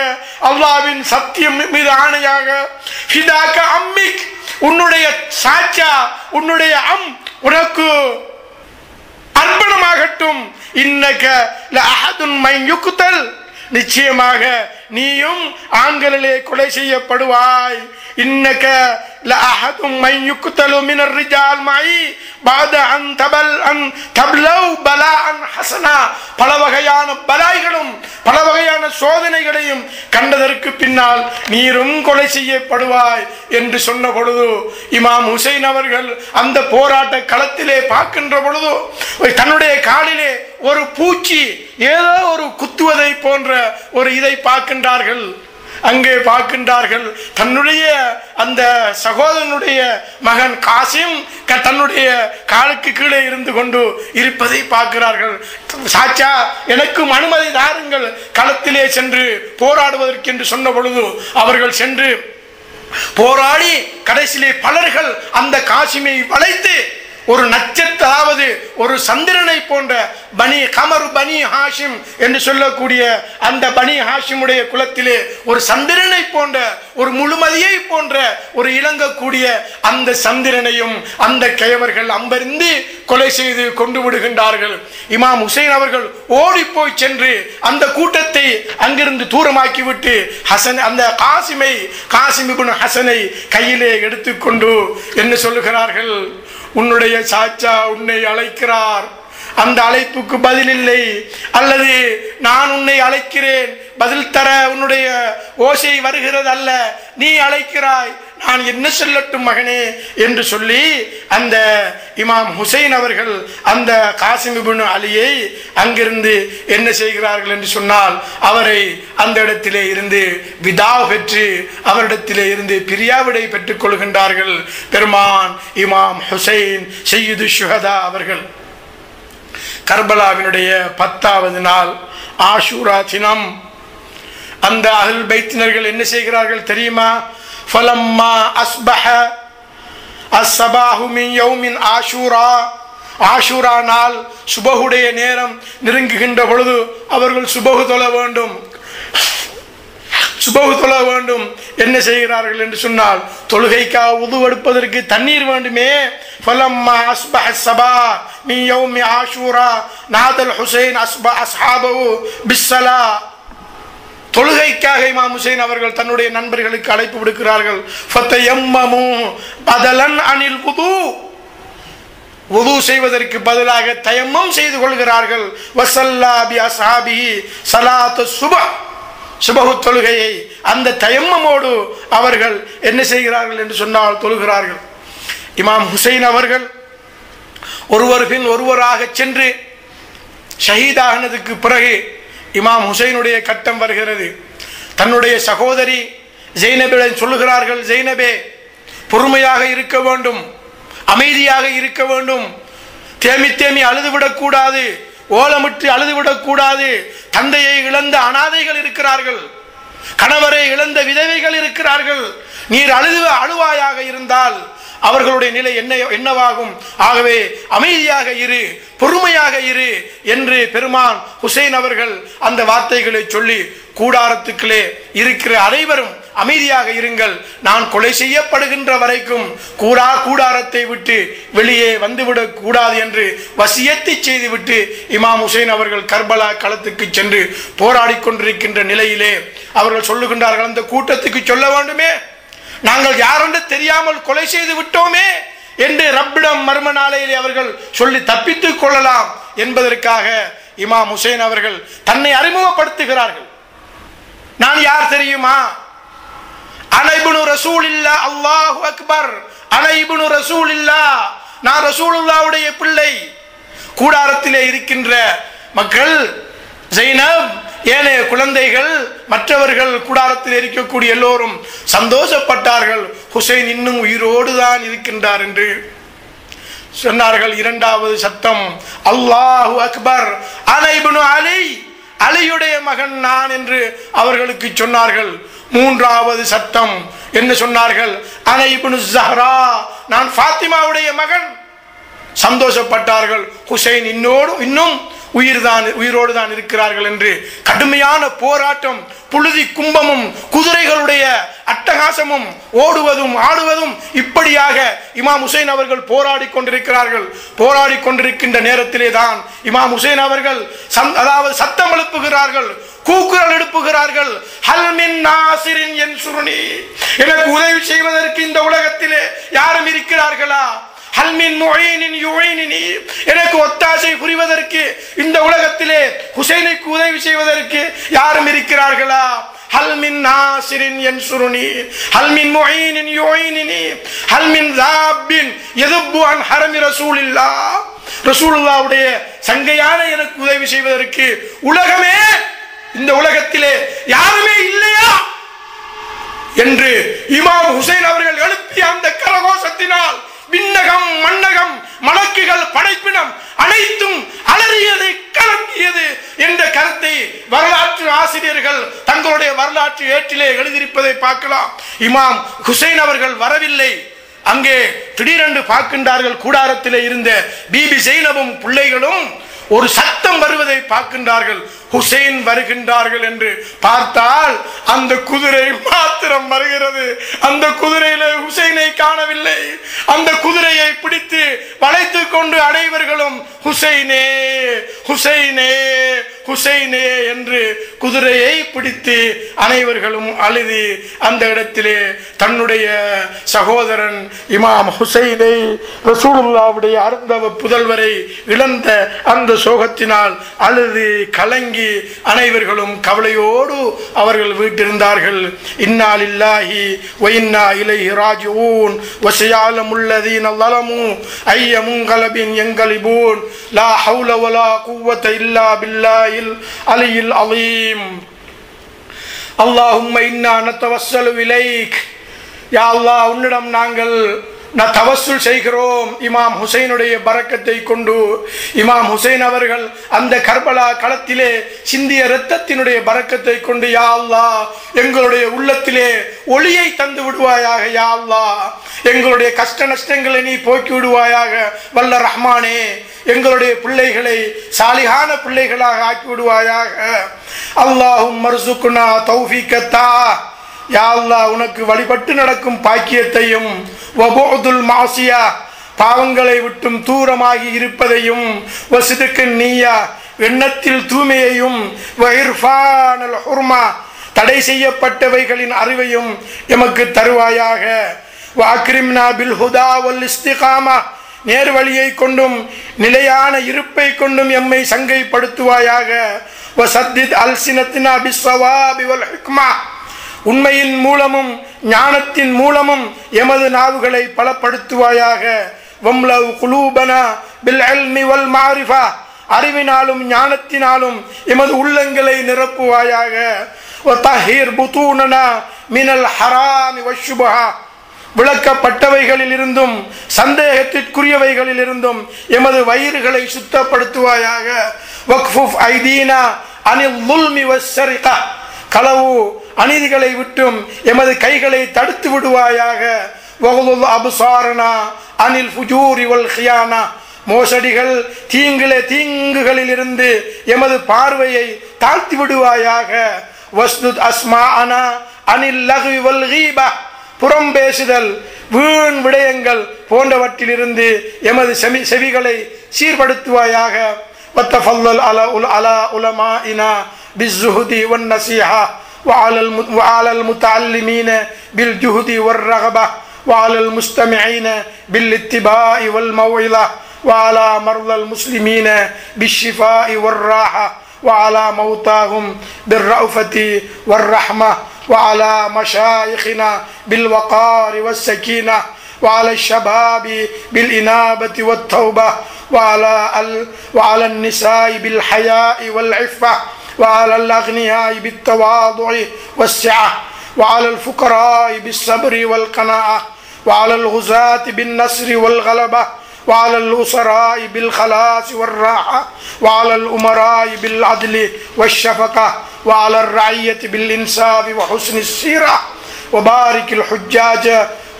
அல்லாஹ்வின் சத்தியம் மீது ஆணையாக, ஃபிதாக அம்மிக், உன்னுடைய சாச்சா, உன்னுடைய உனக்கு அர்ப்பணமாகட்டும். இன்னக லஅஹதுன் மன் யுக்தல், நிச்சயமாக நீயும் ஆண்களிலே கொலை செய்யப்படுவாய். இன்னக லஅஹதுன் மன் யுக்தலு மினர் ரிஜால் மை பாத அன் தப்லவ் பலாஅன் ஹஸனா, பல வகையான பலாய்களும் பல வகையான சோதனைகளையும் கண்டதற்கு பின்னால் நீரும் கொலை செய்யப்படுவாய் என்று சொன்ன பொழுது இமாம் ஹுசைன் அவர்கள் அந்த போராட்ட களத்திலே பார்க்கின்ற பொழுது தன்னுடைய காலிலே ஒரு பூச்சி ஏதோ ஒரு குத்துவதை போன்ற ஒரு இதை பார்க்கின்றார்கள். அங்கே பார்க்கின்றார்கள் தன்னுடைய அந்த சகோதரனுடைய மகன் காசிம் தன்னுடைய காலுக்கு கீழே இருந்து கொண்டு இருப்பதை பார்க்கிறார்கள். சாச்சா, எனக்கும் அனுமதி தாருங்கள் களத்திலே சென்று போராடுவதற்கு என்று சொன்ன பொழுது அவர்கள் சென்று போராடி கடைசியிலே பலர்கள் அந்த காசிமை வளைத்து ஒரு நட்சத்திர, அதாவது ஒரு சந்திரனை போன்ற பனி கமரு பனி ஹாஷிம் என்று சொல்லக்கூடிய அந்த பனி ஹாஷிமுடைய குலத்திலே ஒரு சந்திரனை போன்ற ஒரு முழுமதியை போன்ற ஒரு இளங்கக்கூடிய அந்த சந்திரனையும் அந்த கயவர்கள் அம்பறிந்து கொலை செய்து கொண்டு விடுகின்றார்கள். இமாம் ஹுசைன் அவர்கள் ஓடி போய் சென்று அந்த கூட்டத்தை அங்கிருந்து தூரமாக்கிவிட்டு ஹசன் அந்த காசிம் இப்னு ஹசனை கையிலே எடுத்துக்கொண்டு என்ன சொல்லுகிறார்கள், உன்னுடைய சாச்சா உன்னை அழைக்கிறார், அந்த அழைப்புக்கு பதில் இல்லை, அல்லது நான் உன்னை அழைக்கிறேன் பதில் தர உன்னுடைய ஓசை வருகிறது அல்ல, நீ அழைக்கிறாய், நான் என்ன சொல்லட்டும் மகனே என்று சொல்லி அந்த இமாம் ஹுசைன் அவர்கள் அந்த காசிம் இப்னு அலியை அங்கிருந்து என்ன செய்கிறார்கள் என்று சொன்னால் அவரை அந்த இடத்திலே இருந்து விதா பெற்று அவரிடத்திலே இருந்து பிரியாவிடை பெற்றுக் கொள்கின்றார்கள். பெருமான் இமாம் ஹுசைன் சையீது ஷுஹதா அவர்கள் கர்பலாவினுடைய 10வது நாள் ஆஷூரா தினம் அந்த அஹ்லுல் பைத்தினர்கள் என்ன செய்கிறார்கள் தெரியுமா? ஃபலம்மா அஸ்பஹ அஸ்ஸபாஹு மின் யௌமின் ஆஷூரா, ஆஷூரா நாள் சுபஹுடைய நேரம் நெருங்குகின்ற பொழுது அவர்கள் சுபஹு தொழ வேண்டும். என்ன செய்கிறார்கள் என்று சொன்னால் தொழுகைக்காக உது எடுப்பதற்கு தண்ணீர் வேண்டுமே. ஃபலம்மா அஸ்பஹ ஸபா மின் யௌமி ஆஷூரா நாதல் ஹுசைன் அஸ்ஹாபஹு பிஸ்ஸலா, தொழுகைக்காக இமாம் ஹுசைன் அவர்கள் தன்னுடைய நண்பர்களுக்கு அழைப்பு விடுக்கிறார்கள். ஃபதயம்மமு பதலன் அனில் வுது, வுது செய்வதற்கு பதிலாக தயம்மம் செய்து கொள்கிறார்கள். வஸல்லா பி அஸ்ஹாபிஹி ஸலாத்து சுபஹ், சுபஹு தொழுகையை அந்த தயம்மமோடு அவர்கள் என்ன செய்கிறார்கள் என்று சொன்னால் தொழுகிறார்கள். இமாம் ஹுசைன் அவர்கள் ஒருவர் பின் ஒருவராக சென்று ஷஹீதானதுக்கு பிறகு இமாம் ஹுசைனுடைய கட்டம் வருகிறது. தன்னுடைய சகோதரி ஜெய்னபிடம் சொல்லுகிறார்கள், ஜெய்னபே பொறுமையாக இருக்க வேண்டும், அமைதியாக இருக்க வேண்டும், தேமி அழுதுவிடக்கூடாது, ஓலமிட்டு அழுதுவிடக்கூடாது. தந்தையை இழந்த அனாதைகள் இருக்கிறார்கள், கணவரை இழந்த விதவைகள் இருக்கிறார்கள். நீர் அழுவாயாக இருந்தால் அவர்களுடைய நிலை என்னவாகும்? ஆகவே அமைதியாக இரு, பொறுமையாக இரு என்று பெருமான் ஹுசைன் அவர்கள் அந்த வார்த்தைகளை சொல்லி கூடாரத்துக்களே இருக்கிற அனைவரும் அமைதியாக இருங்கள், நான் கொலை செய்யப்படுகின்ற வரைக்கும் கூடாரத்தை விட்டு வெளியே வந்துவிடக் கூடாது என்று வசியத்தை செய்துவிட்டு இமாம் ஹுசைன் அவர்கள் கர்பலா களத்துக்கு சென்று போராடி கொண்டிருக்கின்ற நிலையிலே அவர்கள் சொல்லுகின்றார்கள், அந்த கூட்டத்துக்கு சொல்ல வேண்டுமே, நாங்கள் யாரென்று தெரியாமல் கொலை செய்து விட்டோமே என்று ரப்பிடம் மர்ம நாளையிலே அவர்கள் சொல்லி தப்பித்துக் கொள்ளலாம் என்பதற்காக இமாம் ஹுசைன் அவர்கள் தன்னை அறிமுகப்படுத்துகிறார்கள். நான் யார் தெரியுமா? அன இப்னு ரசூலில்லா, அல்லாஹு அக்பர், அன இப்னு ரசூலில்லா, நான் ரசூலுல்லாஹ்வுடைய பிள்ளை. கூடாரத்திலே இருக்கின்ற மக்கள், ஜைனப், ஏனைய குழந்தைகள், மற்றவர்கள் கூடாரத்தில் இருக்கக்கூடிய எல்லோரும் சந்தோஷப்பட்டார்கள், ஹுசைன் இன்னும் உயிரோடு தான் இருக்கின்றார் என்று சொன்னார்கள். 2வது சத்தம் அல்லாஹு அக்பர், அன இப்னு அலி, அலியுடைய மகன் நான் என்று அவர்களுக்கு சொன்னார்கள். 3வது சத்தம் என்ன சொன்னார்கள்? அன இப்னு ஸஹ்ரா, நான் ஃபாத்திமாவுடைய மகன். சந்தோஷப்பட்டார்கள், ஹுசைன் இன்னும் உயிரோடு தான் இருக்கிறார்கள் என்று கடுமையான போராட்டம், புழுதி கும்பமும் குதிரைகளுடைய அட்டகாசமும் ஓடுவதும் ஆடுவதும் இப்படியாக இமாம் ஹுசைன் அவர்கள் போராடி கொண்டிருக்கிறார்கள். போராடி கொண்டிருக்கின்ற நேரத்திலே தான் இமாம் ஹுசைன் அவர்கள் அதாவது சத்தம் எழுப்புகிறார்கள், கூக்குரல் எழுப்புகிறார்கள். ஹல் மின் நாசிரின் யன்சுருனி, எனக்கு உதவி செய்வதற்கு இந்த உலகத்திலே யாரும் இருக்கிறார்களா? ஹல் மின் முஈனின் யுஈனினி, எனக்கு ஒத்தாசை புரிவதற்கு இந்த உலகத்திலே ஹுசைனுக்கு உதவி செய்வதற்கு யாரும் இருக்கிறார்களா? ஹல் மின் நாசிரின் யன்சுருனி ஹல் மின் முஈனின் யுஈனினி ஹல் மின் ஸாபின் யதுப்பு அன் ஹரமி ரசூலில்லாஹ், ரசூலுல்லாஹ்வுடைய சங்கையான எனக்கு உதவி செய்வதற்கு உலகமே, இந்த உலகத்திலே யாருமே இல்லையா என்று இமாம் ஹுசைன் அவர்கள் எழுப்பிய அந்த கரகோஷத்தினால் விண்ணகம் மண்ணகம் மலக்குகள் படைப்பினம் அனைத்தும் அலறியது, கலங்கியது என்ற கருத்தை வரலாற்று ஆசிரியர்கள் தங்களுடைய வரலாற்று ஏட்டிலே எழுதியிருப்பதை பார்க்கலாம். இமாம் ஹுசைன் அவர்கள் வரவில்லை. அங்கே திடீரென்று பார்க்கின்றார்கள், கூடாரத்திலே இருந்த பிபி ஜைனபும் பிள்ளைகளும் ஒரு சத்தம் வருவதை பார்க்கின்றார்கள். ஹுசைன் வருகின்றார்கள் என்று பார்த்தால் அந்த குதிரை மாத்திரம் வருகிறது. அந்த குதிரையில ஹுசைனை காணவில்லை. அந்த குதிரையை பிடித்து வளைத்து கொண்டு அனைவர்களும் ஹுசைனே ஹுசைனே ஹுசைனே என்று குதிரையை பிடித்து அனைவர்களும் அழுதி அந்த இடத்திலே தன்னுடைய சகோதரன் இமாம் ஹுசைனை, ரசூலுல்லாஹ்வுடைய அருந்தவ புதல்வரை இழந்த அந்த சோகத்தினால் அழுது கலங்கி அனைவர்களும் கவலையோடு அவர்கள் வீட்டிருந்தார்கள். இன்னா லில்லாஹி வ இன்னா இலைஹி ராஜிஊன் வஸயஅலமுல் லதீன ஸலமு ஐய முன்கலபின் யன்கலிபூன் லா ஹவுல வலா குவத இல்லா பில்லாஹில் அலியில் அலீம். அல்லாஹும்ம இன்னா நதவஸ்ஸலு இலைக், யா அல்லாஹ் உன்னிடம் நாங்கள் தவஸ்ஸுல் செய்கிறோம் இமாம் ஹுசைனுடைய பரக்கத்தை கொண்டு. இமாம் ஹுசைன் அவர்கள் அந்த கர்பலா களத்திலே சிந்திய இரத்தத்தினுடைய பரக்கத்தை கொண்டு யா அல்லாஹ் எங்களுடைய உள்ளத்திலே ஒளியை தந்து விடுவாயாக. யா அல்லாஹ் எங்களுடைய கஷ்ட நஷ்டங்களை நீ போக்கி விடுவாயாக. வல்ல ரஹ்மானே எங்களுடைய பிள்ளைகளை சாலிஹான பிள்ளைகளாக ஆக்கி விடுவாயாக. அல்லாஹும் மர்சுக்குனா தௌஃபீகத்தா, யா அல்லாஹ் உனக்கு வழிபட்டு நடக்கும் பாக்கியத்தையும், வபுதுல் மாசியா பாவங்களை விட்டும் தூரமாகி இருப்பதையும், வசிதுக்கு நீயா எண்ணத்தில் தூய்மையையும், வஇர்ஃபானல் ஹுர்மா தடை செய்யப்பட்டவைகளின் அறிவையும் எமக்கு தருவாயாக. வஅக்ரிம்னா பில் ஹுதா வல் இஸ்திகாமா நேர்வழியை கொண்டும் நிலையான இருப்பை கொண்டும் எம்மை சங்கைப்படுத்துவாயாக. வசத்தித் அல்சினத்தினா பிஸ்ஸவாபி வல் ஹிக்மா உண்மையின் மூலமும் ஞானத்தின் மூலமும் எமது நாவுகளை பலப்படுத்துவாயாக. வம்லவ் குலூபனா பில் இல்மி வல் மாரிஃபா அறிவினாலும் ஞானத்தினாலும் எமது உள்ளங்களை நிரப்புவாயாக. வதஹீர் புதூனனா மினல் ஹராமி வஷ்ஷுபஹா விளக்கப்பட்டவைகளில் இருந்தும் சந்தேகத்திற்குரியவைகளில் இருந்தும் எமது வயிறுகளை சுத்தப்படுத்துவாயாக. வக்ஃபுஃப் ஐதீனா அனில் ظுல்மி வஸ்ஸரிகா களவு அநீதிகளை விட்டும் எமது கைகளை தடுத்து விடுவாயாக. வகுலுல் அப்சாரனா அனில் ஃபுஜூரி வல் கியானா மோசடிகள் தீங்குகளில் இருந்து எமது பார்வையை தாழ்த்தி விடுவாயாக. வஸ்துத் அஸ்மாஅனா அனில் லஹ்வி வல் கீபா புறம் பேசுதல் வீண் விடயங்கள் போன்றவற்றிலிருந்து எமது செவிகளை சீர்படுத்துவாயாக. வத்தஃபல்லல் அலா உலமாஇனா بالزهد والنصيحة وعلى المتعلمين بالجهد والرغبة وعلى المستمعين بالاتباع والموعظة وعلى مرضى المسلمين بالشفاء والراحة وعلى موتاهم بالرأفة والرحمة وعلى مشايخنا بالوقار والسكينة وعلى الشباب بالإنابة والتوبة وعلى النساء بالحياء والعفة وعلى الأغنياء بالتواضع والسعة وعلى الفقراء بالصبر والقناعة وعلى الغزاة بالنصر والغلبة وعلى الأسراء بالخلاص والراحة وعلى الأمراء بالعدل والشفقة وعلى الرعية بالإنصاف وحسن السيرة وبارك الحجاج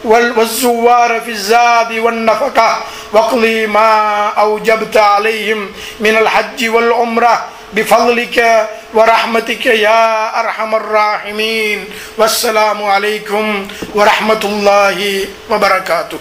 والزوار في الزاد والنفقة واقضي ما أوجبت عليهم من الحج والعمرة بفضلك ورحمتك يا أرحم الراحمين. والسلام عليكم ورحمة الله وبركاته.